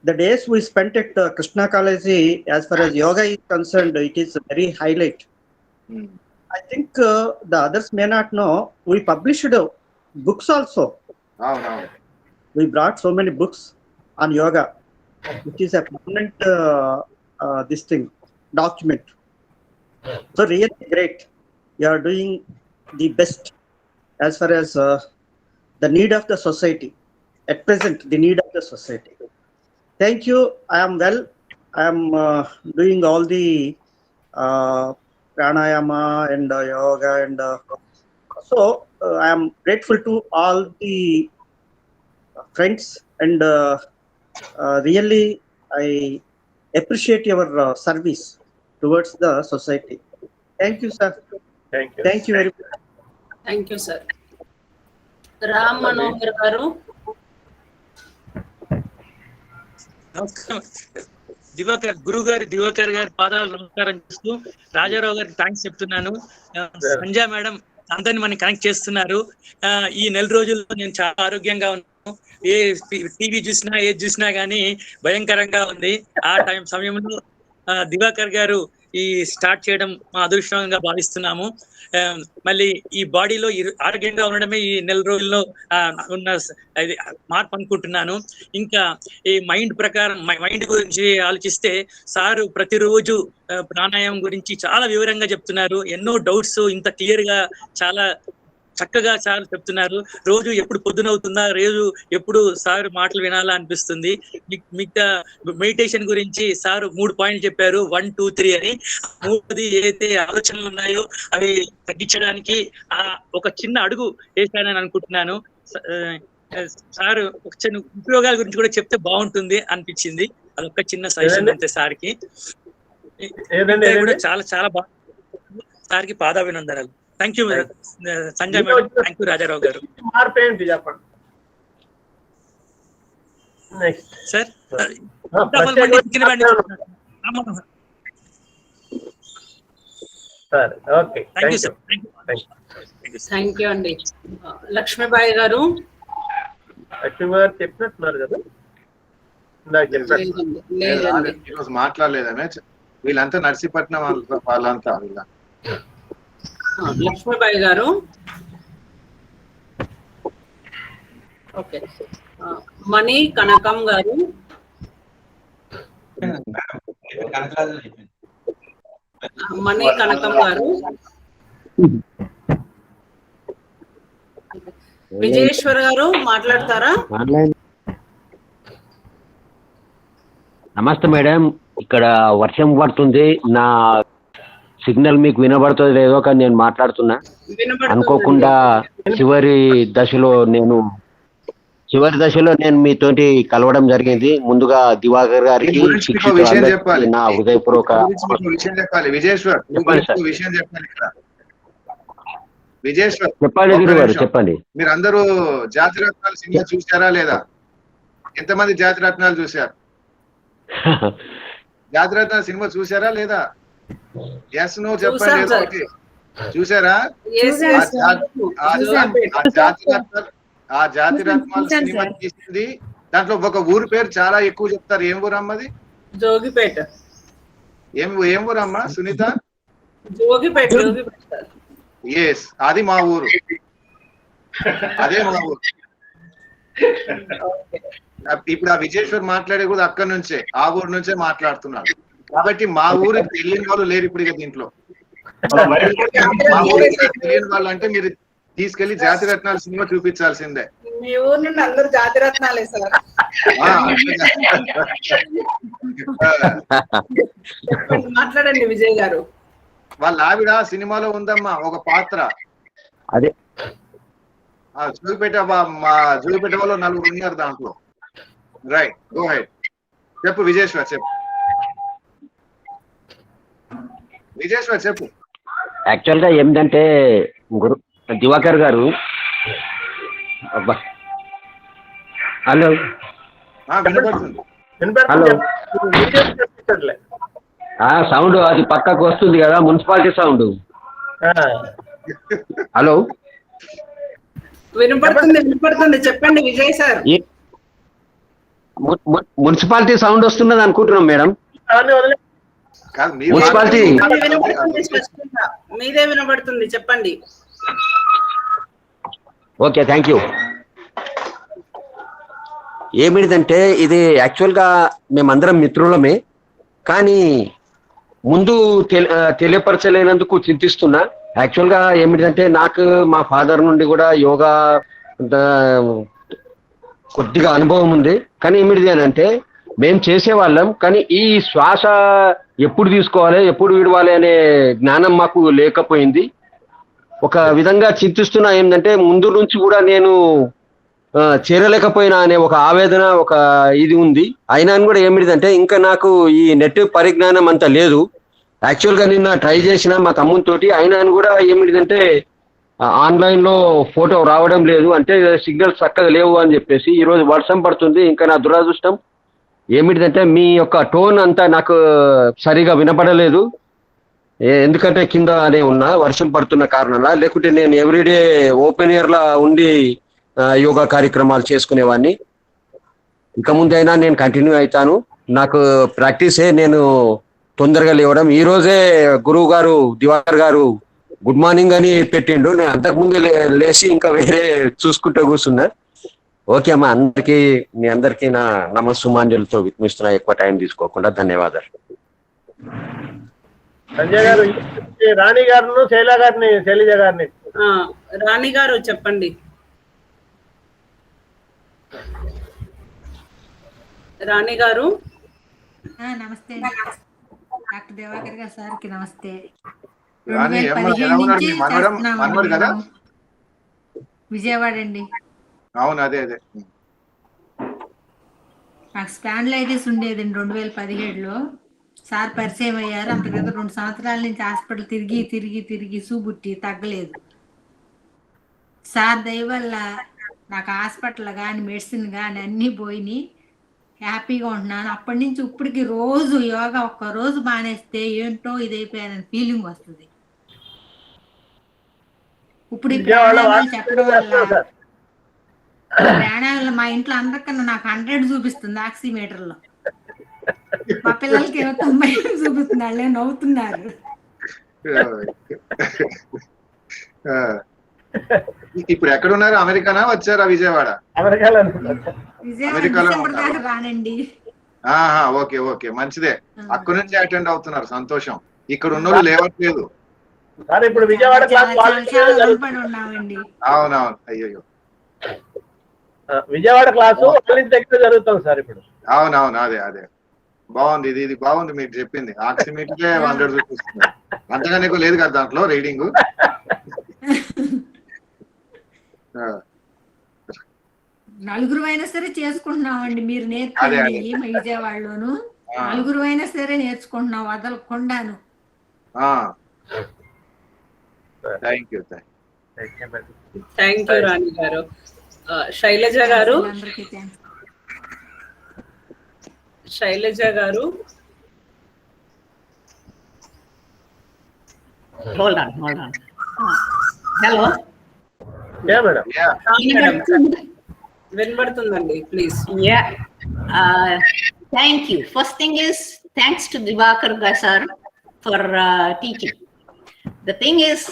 The days we spent at Krishna College, as far as yoga is concerned, it is very highlight. I think the others may not know, we published books also. We brought so many books on yoga, which is a permanent this thing document. So really great. You are doing the best as far as the need of the society at present, the need of the society. Thank you. I am well. I am doing all the pranayama and yoga, and so I am grateful to all the friends, and really I appreciate your service towards the society. Thank you, sir. Thank you very much.
Thank you, sir. Ram Manohar garu.
Diwakar గారి పాదాలు నమస్కారం చేస్తూ రాజారావు గారికి thanks చెప్తున్నాను. Sanjay madam అందరిని మనం connect చేస్తున్నారు. ఈ నెల రోజుల్లో నేను చాలా ఆరోగ్యంగా ఉన్నాను. ఏ టీవీ చూసినా ఏది చూసినా గానీ భయంకరంగా ఉంది. ఆ సమయంలో దివాకర్ గారు ఈ స్టార్ట్ చేయడం మా అదృష్టంగా భావిస్తున్నాము. మళ్ళీ ఈ బాడీలో ఆరోగ్యంగా ఉండడమే ఈ నెల రోజుల్లో ఉన్న మార్పు అనుకుంటున్నాను. ఇంకా ఈ మైండ్ గురించి ఆలోచిస్తే సారు ప్రతిరోజు ప్రాణాయామం గురించి చాలా వివరంగా చెప్తున్నారు. ఎన్నో డౌట్స్ ఇంత క్లియర్ గా చాలా చక్కగా సార్ చెప్తున్నారు. రోజు ఎప్పుడు పొద్దునవుతుందా, రోజు ఎప్పుడు సార్ మాటలు వినాలా అనిపిస్తుంది. మిగతా మెడిటేషన్ గురించి సార్ 3 పాయింట్లు చెప్పారు, 1, 2, 3 అని. 3ది ఏదైతే ఆలోచనలు ఉన్నాయో అవి తగ్గించడానికి ఒక చిన్న అడుగు వేశానని అనుకుంటున్నాను. సార్ ఒక చిన్న ఉపయోగాల గురించి కూడా చెప్తే బాగుంటుంది అనిపించింది. అదొక చిన్న సజెషన్ అంతే సార్కి. కూడా చాలా చాలా బాగుంది. సార్కి పాదాభినందనాలు. Thank you Sanjay madam. Thank you Rajarao గారు.
మార్పు ఏంటి చెప్పండి
sir.
Okay,
thank you sir.
Thank you అండి. లక్ష్మీబాయి గారు
చెప్పినట్టున్నారు కదా,
ఈరోజు మాట్లాడలేదమే. వీళ్ళంతా నర్సీపట్నం వాళ్ళంతా
లక్ష్మీబాయి గారు. ఓకే, మణి కనకం గారు. మణి కనకం గారు. విజయేశ్వర్ గారు మాట్లాడతారా?
నమస్తే మేడం. ఇక్కడ వర్షం పడుతుంది. నా సిగ్నల్ మీకు వినబడుతుంది లేదో కానీ నేను మాట్లాడుతున్నా. అనుకోకుండా చివరి దశలో నేను మీతోటి కలవడం జరిగింది. ముందుగా దివాకర్ గారికి నా హృదయపూర్వక చెప్పండి గురుగారు, చెప్పండి.
మీరు అందరూ జాతిరత్నాలు సినిమా చూసారా లేదా? ఎంతమంది జాతిరత్నాలు చూశారు? జాతిరత్నాలు సినిమా చూసారా లేదా? ఎస్ నో చెప్పండి. చూసారా? ఆ జాతిరత్నాలు సినిమా తీసింది. దాంట్లో ఒక ఊరు పేరు చాలా ఎక్కువ చెప్తారు. ఏం ఊరు అమ్మది?
జోగిపేట.
ఏం ఊరు అమ్మా సునీత?
జోగిపేట.
ఎస్, అది మా ఊరు. అదే మా ఊరు. ఇప్పుడు ఆ విజయేశ్వర్ మాట్లాడే కూడా అక్కడి నుంచే, ఆ ఊరు నుంచే మాట్లాడుతున్నాడు. కాబట్టి మా ఊరికి తెలియని వాళ్ళు లేరు ఇప్పుడు ఇక దీంట్లో. మా ఊరికి తెలియని వాళ్ళు అంటే మీరు తీసుకెళ్లి జాతిరత్నాలు సినిమా చూపించాల్సిందే.
మీ ఊరు నుండి అందరూ జాతిరత్నాలే సార్. మాట్లాడండి విజయ్ గారు.
వాళ్ళ ఆవిడ సినిమాలో ఉందమ్మా ఒక పాత్ర.
అదే
జోగిపేట వాళ్ళు 4 ఉన్నారు దాంట్లో. Right, go head. చెప్పు విజయేశ్వర్, చెప్పు విజయేశ్వర్, చెప్పు.
యాక్చువల్ గా ఏంటంటే దివాకర్ గారు, అబ్బా హలో హలో, సౌండ్ అది పక్కకు వస్తుంది కదా, మున్సిపాలిటీ సౌండ్. హలో,
వినపడుతుంది చెప్పండి విజయ్ సార్.
మున్సిపాలిటీ సౌండ్ వస్తున్నది అనుకుంటున్నాం మేడం. మున్సిపాలిటీ
మీదే వినబడుతుంది, చెప్పండి.
Okay, thank you. ఏమిటిదంటే ఇది యాక్చువల్గా మేమందరం మిత్రులమే, కానీ ముందు తెలియపరచలేనందుకు చింతిస్తున్నా. యాక్చువల్గా ఏమిటంటే నాకు మా ఫాదర్ నుండి కూడా యోగా కొద్దిగా అనుభవం ఉంది. కానీ ఏమిటిది అని అంటే మేము చేసేవాళ్ళం, కానీ ఈ శ్వాస ఎప్పుడు తీసుకోవాలి ఎప్పుడు విడవాలి అనే జ్ఞానం మాకు లేకపోయింది. ఒక విధంగా చింతిస్తున్నా. ఏంటంటే ముందు నుంచి కూడా నేను చేరలేకపోయినా అనే ఒక ఆవేదన, ఒక ఇది ఉంది. అయినా కూడా ఏమిటిదంటే ఇంకా నాకు ఈ నెట్ పరిజ్ఞానం అంత లేదు. యాక్చువల్గా నిన్న ట్రై చేసిన మా తమ్మునితోటి, అయినా కూడా ఏమిటిదంటే ఆన్లైన్లో ఫోటో రావడం లేదు, అంటే సిగ్నల్స్ చక్కగా లేవు అని చెప్పేసి. ఈరోజు వర్షం పడుతుంది. ఇంకా నా దురదృష్టం ఏమిటిదంటే మీ యొక్క టోన్ అంతా నాకు సరిగా వినపడలేదు. ఎందుకంటే కింద అనే ఉన్నా వర్షం పడుతున్న కారణంగా, లేకుంటే నేను ఎవ్రీడే ఓపెన్ ఎయిర్ లా ఉండి యోగా కార్యక్రమాలు చేసుకునేవాడిని. ఇక ముందైనా నేను కంటిన్యూ అవుతాను. నాకు ప్రాక్టీసే నేను తొందరగా లేవడం. ఈ రోజే గురువు గారు దివాకర్ గారు గుడ్ మార్నింగ్ అని పెట్టిండు. నేను అంతకుముందే లేచి ఇంకా వేరే చూసుకుంటూ కూర్చున్నా. ఓకే అమ్మా, మీ అందరికీ నా నమస్సుమాంజలితో విత్మిస్తున్నా. ఎక్కువ టైం తీసుకోకుండా ధన్యవాదాలు.
సంజయ్ గారు, రాణి గారు, శైలజ గారిని
రాణి గారు చెప్పండి. రాణి గారు
నమస్తే డాక్టర్ దివాకర్ గారు సార్కి నమస్తే. విజయవాడ అండి.
అవును, అదే అదే.
నాకు స్పాండిలైటిస్ ఉండేదండి 2017లో. సార్ పరిచయం అయ్యారు. అంత క్రితం 2 సంవత్సరాల నుంచి హాస్పిటల్ తిరిగి తిరిగి తిరిగి సూబుట్టి తగ్గలేదు. సార్ దయ వల్ల నాకు హాస్పిటల్ కానీ మెడిసిన్ కానీ అన్నీ పోయినాయి. హ్యాపీగా ఉంటున్నాను. అప్పటి నుంచి ఇప్పటికి రోజు యోగా ఒక్క రోజు మానేస్తే ఏంటో ఇదైపోయానని ఫీలింగ్ వస్తుంది. ఇప్పుడు ఈ ప్రాణాయామాలు చెప్పడం వల్ల ప్రాణాయామాలు మా ఇంట్లో అందరికన్నా నాకు 100 చూపిస్తుంది ఆక్సిమీటర్ లో. మా పిల్లలకి 90 చూపిస్తుంది. వాళ్ళే నవ్వుతున్నారు.
ఇప్పుడు ఎక్కడ ఉన్నారు? అమెరికానా వచ్చారా? విజయవాడ? అమెరికాలో
రానండి.
ఓకే ఓకే, మంచిదే. అక్కడి నుంచి అటెండ్ అవుతున్నారు, సంతోషం. ఇక్కడ ఉన్న లేవట్లేదు.
ఇప్పుడు విజయవాడ
అవునవును. అయ్యో,
విజయవాడ క్లాసు దగ్గర జరుగుతుంది సార్ ఇప్పుడు.
అవునవును, అదే అదే. బాగుంది, ఇది బాగుంది మీరు చెప్పింది. ఆక్సిమీటరే 100 చూపిస్తుంది. అంతగా నీకు లేదు కదా దాంట్లో రీడింగ్.
నలుగురు అయినా సరే చేసుకుంటున్నామండి. మీరు నేర్పండి. విజయవాడలోను నలుగురు అయినా సరే నేర్చుకుంటున్నాం వదలకుండాను.
థ్యాంక్ యూ
రాణి గారు. శైలజ గారు,
హోల్డ్ ఆన్. హలో,
వినబడుతుందండి, please.
Thank you. First thing is thanks to Diwakar sir for teaching. The thing is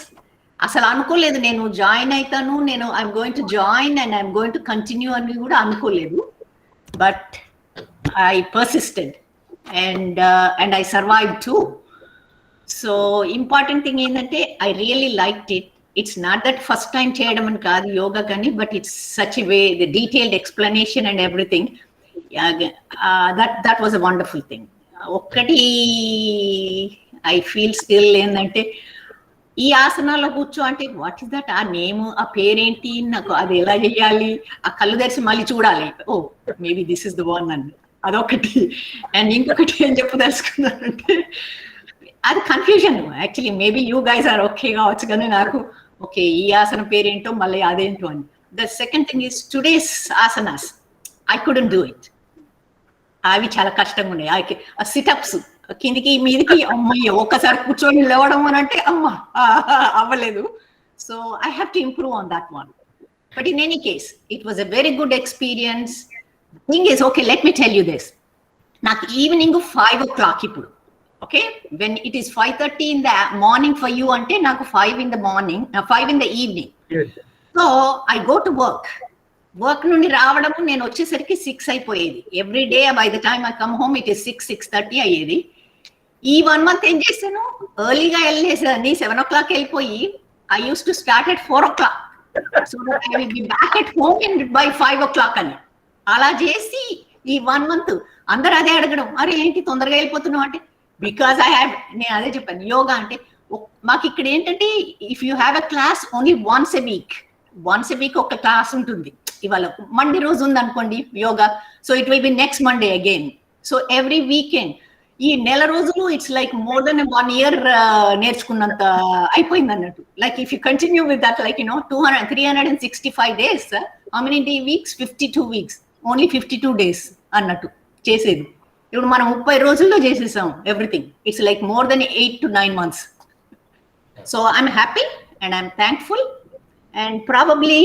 అసలు అనుకోలేదు నేను జాయిన్ అవుతాను, I'm going to join and I'm going to continue అని కూడా అనుకోలేదు. But I persisted and I survive too. So important thing ఏంటంటే I really liked it. It's not that first time చేయడం అని కాదు యోగా కానీ, but it's such a way, the detailed explanation and everything. That was a wonderful thing. ఒక్కటి I feel still ఏంటంటే ఈ ఆసనాల్లో కూర్చో అంటే వాట్ ఇస్ దట్, ఆ నేమ్, ఆ పేరేంటి, నాకు అది ఎలా చేయాలి, ఆ కళ్ళు తెరిచి మళ్ళీ చూడాలి. Oh maybe this is the one అని అదొకటి. అండ్ ఇంకొకటి ఏం చెప్పదలుచుకున్నానంటే అది confusion. Actually maybe you guys are okay కావచ్చు, కానీ నాకు ఓకే ఈ ఆసన పేరేంటో మళ్ళీ అదేంటో అని. The second thing is today's asanas I couldn't do it. అవి చాలా కష్టంగా ఉన్నాయి. ఆ సిటప్స్ కిందికి మీదికి అమ్మయ్య ఒక్కసారి కూర్చొని లేవడం అని అంటే అమ్మ అవ్వలేదు. So I have to improve on that one. But in any case it was a very good experience. Thing is okay, let me tell you this. నాకు ఈవినింగ్ 5 o'clock ఇప్పుడు. Okay, when it is 5:30 in the morning for you అంటే నాకు 5 in the morning, 5 in the evening. So I go to work నుండి రావడము నేను వచ్చేసరికి 6 అయిపోయేది. Every day by the time I come home it is 6:30 అయ్యేది. ఈ 1 month ఏం చేశాను, ఎర్లీగా వెళ్ళేసాన్ని 7 o'clock వెళ్ళిపోయి I use to start at 4 o'clock. So I will be back at home and by 5 o'clock అని అలా చేసి ఈ 1 month అందరు అదే అడగడం, అరే ఏంటి తొందరగా వెళ్ళిపోతున్నావు అంటే బికాస్ నేను అదే చెప్పాను, యోగా అంటే మాకు ఇక్కడ ఏంటంటే if you have a class only once a week ఒక క్లాస్ ఉంటుంది. ఇవాళ మండే రోజు ఉంది అనుకోండి yoga, so it will be next Monday again. So every weekend ఈ నెల రోజులు it's like more than 1 year నేర్చుకున్నంత అయిపోయింది అన్నట్టు. Like if you continue with that like 365 days, how many weeks? 52 weeks, only 52 days అన్నట్టు. చేసేది. ఇప్పుడు మనం 30 రోజుల్లో చేసేసాం everything. It's like more than 8 to 9 months. So I'm happy and I'm thankful. And probably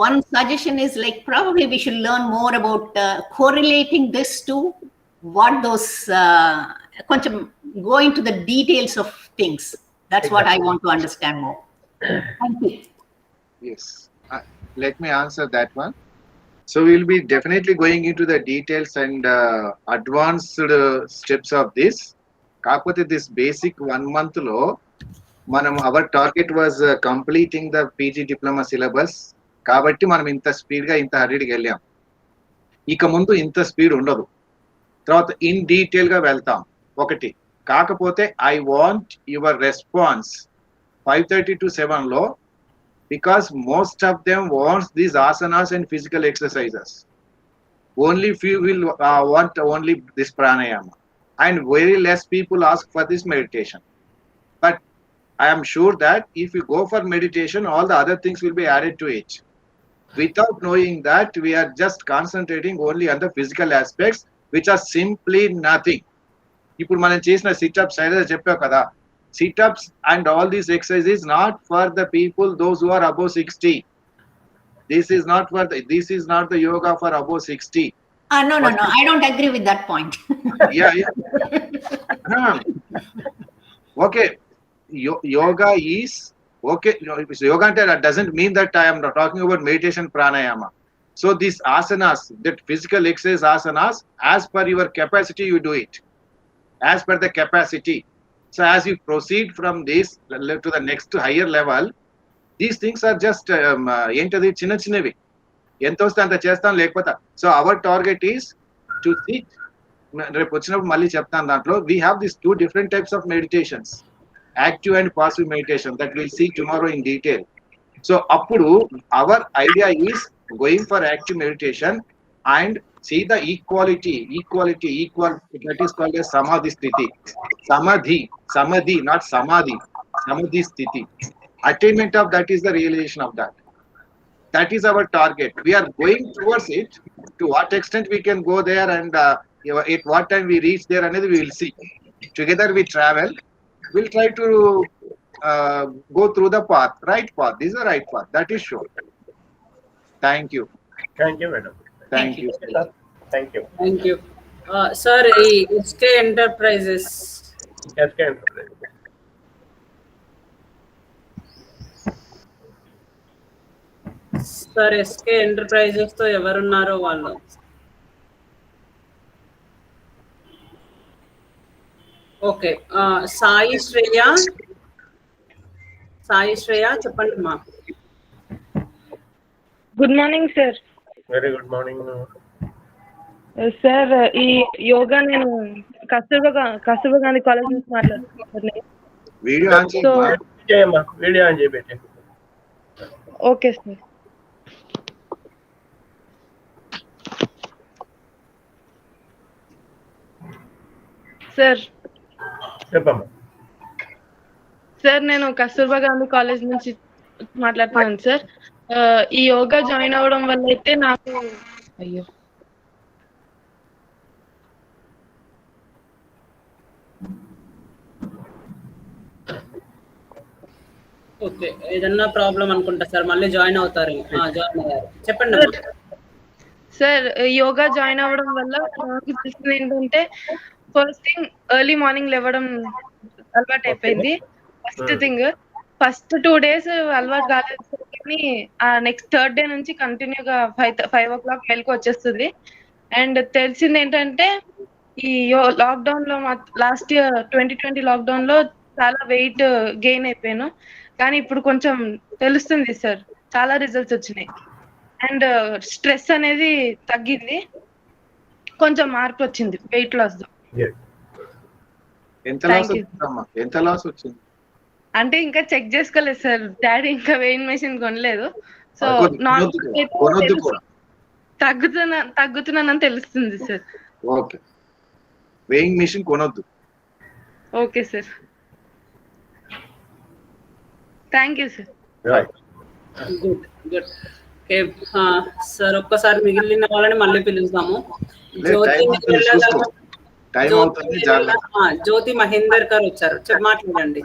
one suggestion is like probably we should learn more about correlating this to what those కొంచెం go into the details of things. That's what I want to understand more. Thank you.
Yes. Let me answer that one. So we'll be definitely going into the details and advanced steps of this. Kaapothe this basic 1 month lo manam our target was completing the PG diploma syllabus. Kabatti manam inta speed ga inta hurried ga ellam. Ika mundu inta speed undadu. Tarvata in detail ga veltam. Okati కాకపోతే I want your response 5:30 to 7 lo, because most of them wants these asanas and physical exercises. Only few will want only this pranayama, and very less people ask for this meditation. But I am sure that if you go for meditation, all the other things will be added to it, without knowing that we are just concentrating only on the physical aspects, which are simply nothing. ఇప్పుడు మనం చేసిన sit-ups అయితే చెప్పావు కదా, situps and all these exercise not for the people those who are above 60. This is not the yoga for above 60.
No, I don't agree with that point.
Yeah. Okay, yoga is okay. Yoga doesn't mean that I am not talking about meditation pranayama. So these asanas, that physical exercise asanas, as per your capacity you do it, as per the capacity. So as you proceed from this to the next higher level, these things are just ఏంటది చిన్న చిన్నవి, ఎంత వస్తే అంత చేస్తాం లేకపోతే. So our target is to SIT. రేపు వచ్చినప్పుడు మళ్ళీ చెప్తాను దాంట్లో we have these 2 different types of meditations, active and passive meditation, that we'll see tomorrow in detail. So appudu our idea is going for active meditation and see the equal, that is called as samadhi sthiti. Samadhi, not samadhi. Samadhi sthiti. Attainment of that is the realization of that. That is our target. We are going towards it. To what extent we can go there and at what time we reach there, and we will see. Together we travel. We'll try to go through the path, right path. This is the right path. That is sure. Thank you.
Thank you, madam.
Thank you.
Thank you.
Thank you. Sir, SK Enterprises.
SK Enterprises.
Sir, SK Enterprises తో ఎవరున్నారో వాళ్ళు. Okay, Sai Shreya చెప్పండి మా.
Good morning sir.
Very good morning
sir. ఈ యోగా నేను Kasturba Gandhi college నుంచి మాట్లాడుతున్నాను.
Video on చేయబెట్టి.
Okay sir. సార్
చెప్పమ్మా.
సార్ నేను కస్తూర్బా గాంధీ కాలేజ్ నుంచి మాట్లాడుతున్నాను సార్. ఈ యోగా జాయిన్ అవ్వడం వల్ల అయితే నాకు
ఓకే, ఏదన్నా ప్రాబ్లం అనుకుంటా సార్, మళ్ళీ జాయిన్ అవుతారు. జాయిన్ అయ్యారు, చెప్పండి
సార్. యోగా జాయిన్ అవ్వడం వల్ల నాకు తెలిసింది ఏంటంటే, ఫస్ట్ థింగ్ ఎర్లీ మార్నింగ్ లేవడం అలవాటు అయిపోయింది. ఫస్ట్ 2 days అలవాటు కాలేదు, కానీ నెక్స్ట్ 3rd day నుంచి కంటిన్యూగా 5 o'clock వెళ్ళకి వచ్చేస్తుంది. అండ్ తెలిసింది ఏంటంటే, ఈ లాక్డౌన్ లో లాస్ట్ ఇయర్ 2020 లాక్డౌన్ లో చాలా వెయిట్ గెయిన్ అయిపోయాను. కానీ ఇప్పుడు కొంచెం తెలుస్తుంది సార్, చాలా రిజల్ట్స్ వచ్చినాయి. అండ్ స్ట్రెస్ అనేది తగ్గింది, కొంచెం మార్పు వచ్చింది వెయిట్ లాస్ లో.
ఎంత లాస్ వచ్చింది
అంటే ఇంకా చెక్ చేసుకోలేదు సార్, డాడీ ఇంకా వెయింగ్ మెషిన్ కొనలేదు. సో తగ్గుతున్నానని తెలుస్తుంది సార్.
ఓకే, వెయింగ్ మెషిన్ కొనొద్దు.
Okay sir, thank you sir.
Right.
Good. Okay sir, ఒక్కసారి మిగిలిన వాళ్ళని మళ్ళీ పిలుస్తాము. జ్యోతి మహేందర్ గారు వచ్చారు, మాట్లాడండి.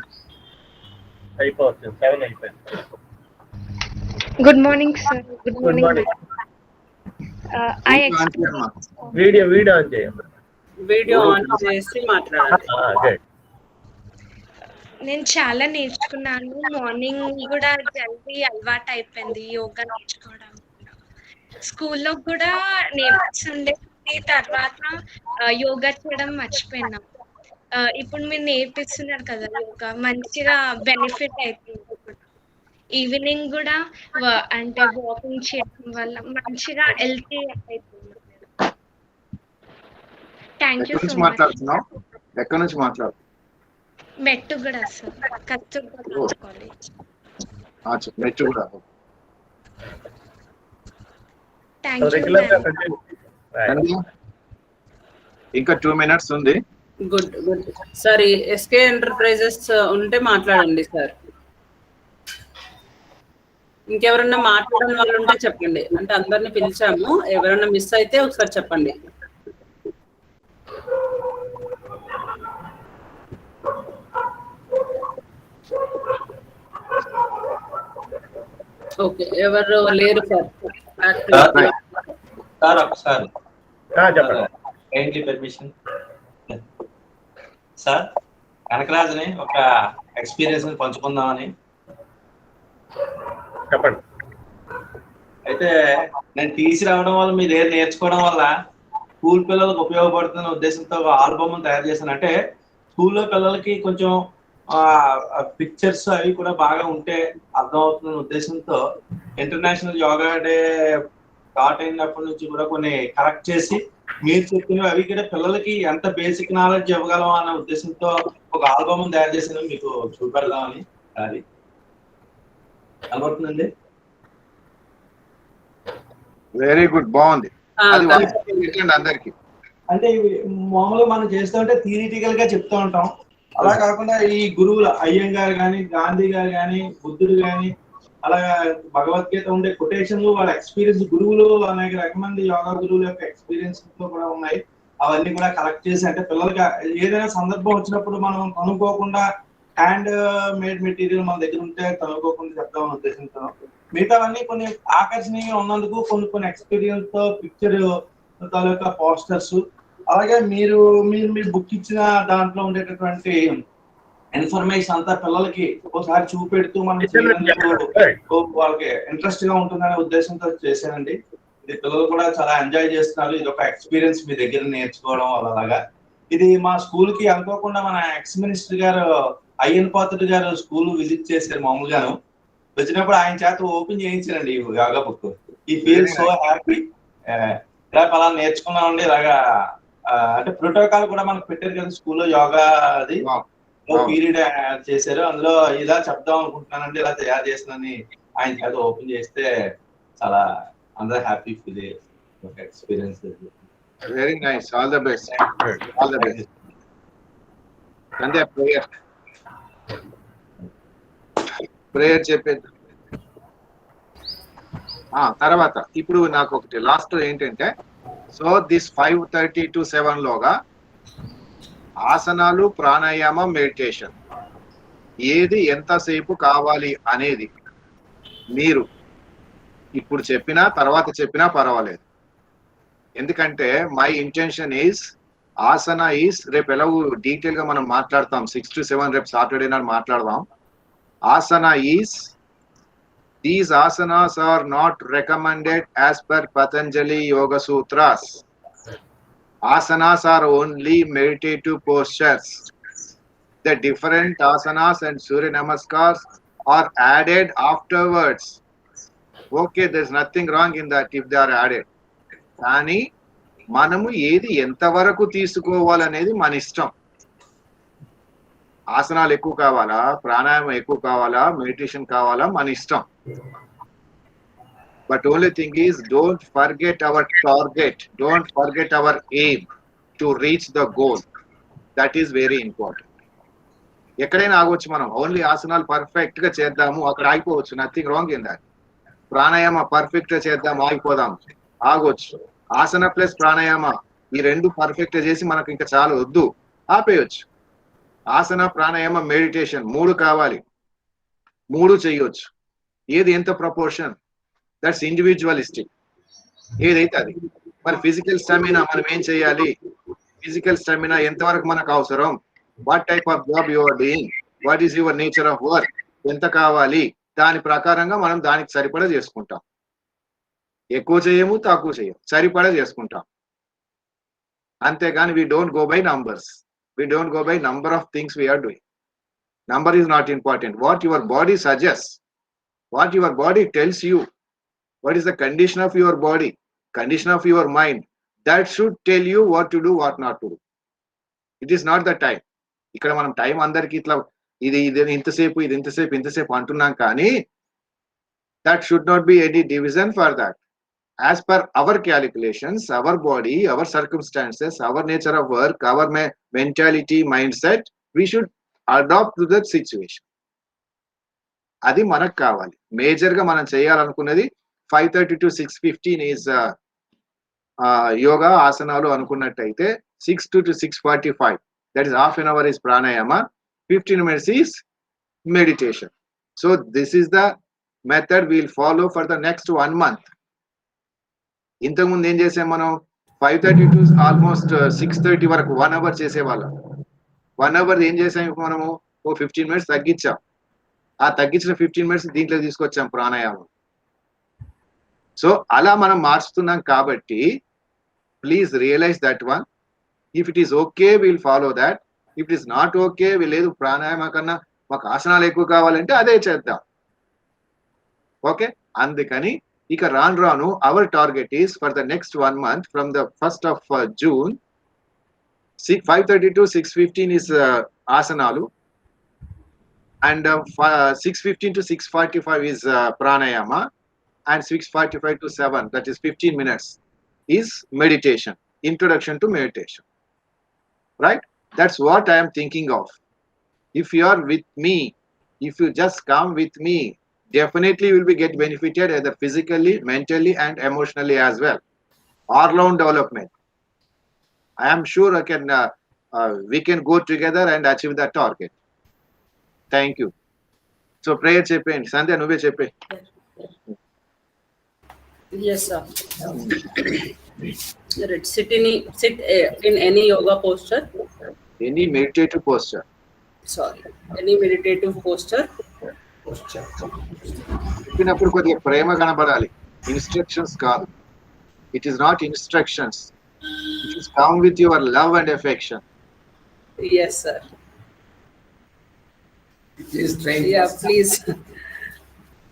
అయిపోతుంది, 7 అయిపోయింది.
Good morning sir. Good morning.
Video on చేయండి.
వీడియో ఆన్ చేసి మాట్లాడండి.
నేను చాలా నేర్చుకున్నాను. మార్నింగ్ కూడా జల్దీ అలవాటు అయిపోయింది యోగా నేర్చుకోవడం. స్కూల్లో కూడా నేర్పిస్తుండే, తర్వాత యోగా చేయడం మర్చిపోయినా. ఇప్పుడు మీరు నేర్పిస్తున్నారు కదా యోగా, మంచిగా బెనిఫిట్ అవుతుంది. ఈవినింగ్ కూడా అంటే వాకింగ్ చేయడం వల్ల మంచిగా హెల్తీ అవుతుంది. Thank you so much.
ఎక్కడి నుంచి మాట్లాడు?
మెట్టు కూడా సార్, కస్తూర్బా కాలేజ్.
మెట్టు కూడా.
Thank you.
ఇంకా 2 minutes ఉంది.
Good good sir. SK enterprises ఉంటే మాట్లాడండి సార్. ఇంకెవరన్నా మాట్లాడని వాళ్ళు ఉంటే చెప్పండి. అంటే అందరిని పిలిచాము, ఎవరన్నా మిస్ అయితే ఒకసారి చెప్పండి. ఓకే, ఎవరు లేరు సార్.
సార్ ఒకసారి పర్మిషన్ సార్, కనకరాజుని ఒక ఎక్స్పీరియన్స్ పంచుకుందామని.
చెప్పండి.
అయితే నేను టీసీ రావడం వల్ల మీ దగ్గర నేర్చుకోవడం వల్ల స్కూల్ పిల్లలకు ఉపయోగపడుతున్న ఉద్దేశంతో ఒక ఆల్బమ్ తయారు చేశాను. అంటే స్కూల్లో పిల్లలకి కొంచెం పిక్చర్స్ అవి కూడా బాగా ఉంటే అర్థం అవుతున్న ఉద్దేశంతో ఇంటర్నేషనల్ యోగా డే స్టార్ట్ అయినప్పటి నుంచి కూడా కొన్ని కరెక్ట్ చేసి మీరు చెప్పినవి అవి కూడా పిల్లలకి ఎంత బేసిక్ నాలెడ్జ్ ఇవ్వగలం అన్న ఉద్దేశంతో ఒక ఆల్బమ్ తయారు చేసిన మీకు చూపెడదామని. అది కనబడుతుందండి.
వెరీ గుడ్, బాగుంది. అందరికి
అంటే ఇవి మామూలుగా మనం చేస్తుంటే థియరిటికల్ గా చెప్తూ ఉంటాం. అలా కాకుండా ఈ గురువులు అయ్యంగారు కానీ, గాంధీ గారు కానీ, బుద్ధుడు కానీ, అలాగా భగవద్గీత ఉండే కొటేషన్లు, వాళ్ళ ఎక్స్పీరియన్స్, గురువులు అనేక రకమంది యోగా గురువుల యొక్క ఎక్స్పీరియన్స్ కూడా ఉన్నాయి. అవన్నీ కూడా కలెక్ట్ చేసి, అంటే పిల్లలకి ఏదైనా సందర్భం వచ్చినప్పుడు మనం కనుక్కోకుండా హ్యాండ్ మేడ్ మెటీరియల్ మన దగ్గర ఉంటే కనుక్కోకుండా చెప్తామని ఉద్దేశంతో మిగతావన్నీ కొన్ని ఆకర్షణీయంగా ఉన్నందుకు కొన్ని ఎక్స్పీరియన్స్ తో పిక్చర్ తాలూకా పోస్టర్స్, అలాగే మీరు మీ బుక్ ఇచ్చిన దాంట్లో ఉండేటటువంటి ఇన్ఫర్మేషన్ అంతా పిల్లలకి ఒకసారి చూపెడుతూ మనం వాళ్ళకి ఇంట్రెస్ట్ గా ఉంటుందనే ఉద్దేశంతో చేశానండి. ఇది పిల్లలు కూడా చాలా ఎంజాయ్ చేస్తున్నారు. ఇది ఒక ఎక్స్పీరియన్స్ మీ దగ్గర నేర్చుకోవడం అలాగా. ఇది మా స్కూల్ కి అనుకోకుండా మన ఎక్స్ మినిస్టర్ గారు అయ్యన్ పాత్రుడు గారు స్కూల్ విజిట్ చేశారు. మామూలుగాను వచ్చినప్పుడు ఆయన చేత ఓపెన్ చేయించారండి ఈ యోగా బుక్. ఈ ఫీల్ సో హ్యాపీ. ఇలా అలా నేర్చుకున్నామండి. ఇలాగా అంటే ప్రోటోకాల్ కూడా మనకు పెట్టారు కదా స్కూల్లో యోగా అది పీరియడ్ చేశారు. అందులో ఇలా చెప్దాం అనుకుంటున్నానండి, ఇలా తయారు చేస్తున్నానని ఆయన చేత ఓపెన్ చేస్తే చాలా అందరూ హ్యాపీ ఫీల్ ఒక experience.
Very nice, all the best, all the best. అంటే ప్రేయర్ చెప్పేది తర్వాత. ఇప్పుడు నాకు ఒకటి లాస్ట్ ఏంటంటే, సో దిస్ 5:30 to 7 లోగా ఆసనాలు, ప్రాణాయామం, మెడిటేషన్ ఏది ఎంతసేపు కావాలి అనేది మీరు ఇప్పుడు చెప్పినా తర్వాత చెప్పినా పర్వాలేదు. ఎందుకంటే my intention is Haasan is రేపు ఎలాగో డీటెయిల్ గా మనం మాట్లాడతాం. 6 to 7 రేపు సాటర్డే నాడు మాట్లాడదాం. Asana is, these asanas are not recommended as per Patanjali Yoga Sutras. Asanas are only meditative postures. The different asanas and Surya Namaskars are added afterwards. Okay, there's nothing wrong in that if they are added. కానీ మనము ఏది ఎంతవరకు తీసుకోవాలనేది మన ఇష్టం. ఆసనాలు ఎక్కువ కావాలా, ప్రాణాయామం ఎక్కువ కావాలా, మెడిటేషన్ కావాలా, మన ఇష్టం. But only thing is don't forget our target, don't forget our aim to reach the goal. That is very important. ఎక్కడైనా ఆగవచ్చు మనం, ఓన్లీ ఆసనాలు పర్ఫెక్ట్ గా చేద్దాము, అక్కడ ఆగిపోవచ్చు, nothing wrong in that. Pranayama perfect చేద్దాం, ఆగిపోదాం, ఆగొచ్చు. ఆసన ప్లస్ ప్రాణాయామ ఈ రెండు పర్ఫెక్ట్ చేసి మనకు ఇంకా చాలా వద్దు, ఆపేయచ్చు. ఆసన ప్రాణాయామ మెడిటేషన్ 3 కావాలి, 3 చేయొచ్చు. ఏది ఎంత ప్రపోర్షన్, దట్స్ ఇండివిజువలిస్టిక్, ఏదైతే అది. మరి ఫిజికల్ స్టామినా మనం ఏం చేయాలి, ఫిజికల్ స్టామినా ఎంతవరకు మనకు అవసరం, what type of job you are doing, what is your nature of work, ఎంత కావాలి, దాని ప్రకారంగా మనం దానికి సరిపడా చేసుకుంటాం. ఎక్కువ చేయము, తక్కువ చేయము, సరిపడా చేసుకుంటాం. అంతేగాని we don't go by numbers, we don't go by number of things we are doing. Number is not important. What your body suggests, what your body tells you, what is the condition of your body, condition of your mind, that should tell you what to do, what not to do. It is not the time. ఇక్కడ మనం time అందరికి ఇట్లా ఇది ఇంతసేపు ఇది ఇంతసేపు అంటున్నాం, కానీ that should not be any division for that. As per our calculations, our body, our circumstances, our nature of work, our mentality, mindset, we should adopt to that situation. అది మనకు కావాలి. మేజర్ గా మనం చేయాలనుకున్నది 5:30 to 6:15 is యోగా ఆసనాలు అనుకున్నట్టయితే 6 to 6:45, that is half an hour is pranayama, 15 minutes is meditation. So this is the method we'll follow for the next 1 month. ఇంతకుముందు ఏం చేసాం మనం, 5:30 to ఆల్మోస్ట్ 6:30 వరకు 1 hour చేసేవాళ్ళం. 1 hour ఏం చేసాం, మనము 15 minutes తగ్గించాం. ఆ తగ్గించిన 15 minutes దీంట్లో తీసుకొచ్చాం ప్రాణాయామం. సో అలా మనం మార్చుతున్నాం కాబట్టి please realise that one. If it is okay will follow that, if it is not okay లేదు ప్రాణాయామ కన్నా మాకు ఆసనాలు ఎక్కువ కావాలంటే అదే చేద్దాం. ఓకే, అందుకని ఇక రాను our target is for the next 1 month from the 1st of June, 5:30 to 6:15 is ఆసనాలు, and 6:15 to 6:45 is pranayama, and 6:45 to 7, that is 15 minutes, is meditation, introduction to meditation. Right? That's what I am thinking of. If you are with me, if you just come with me, definitely you will be get benefited either physically, mentally, and emotionally as well. All-round development. I am sure we can go together and achieve that target. Thank you. So prayer cheppandi, Sandhya nuve cheppe.
Yes, sir. Sit in any yoga posture.
Any meditative posture.
Sorry, any meditative posture.
చెప్పినప్పుడు కొద్దిగా ప్రేమ కనబడాలి, instructions కాదు. It is not instructions, it is come with your love and affection.
Yes, sir. Yeah,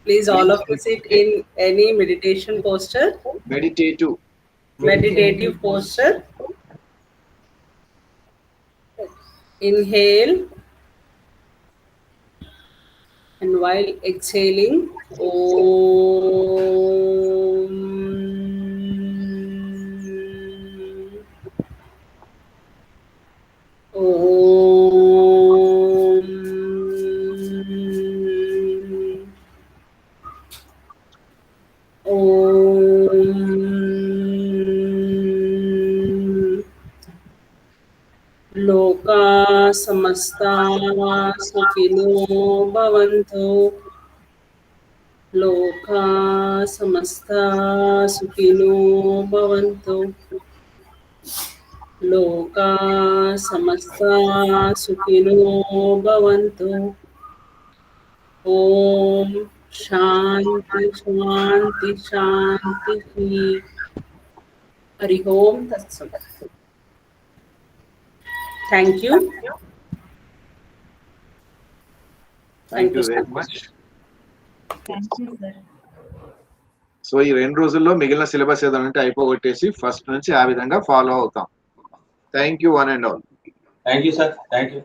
please all of you sit in any meditation posture. Meditative posture. Inhale, and while exhaling, Om. Om. Om. Loka samasta sukhino bhavantu. Loka samasta sukhino bhavantu. Loka samasta sukhino bhavantu. Om Shanti Shanti Shanti. Hari Om Tat Sat. Thank you.
Thank you very much.
Thank you, sir.
So ఈ 2 రోజుల్లో మిగిలిన syllabus ఏదంటే అయిపోగొట్టేసి first నుంచి ఆ విధంగా follow అవుతాం. Thank you one and all.
Thank you sir. Thank you.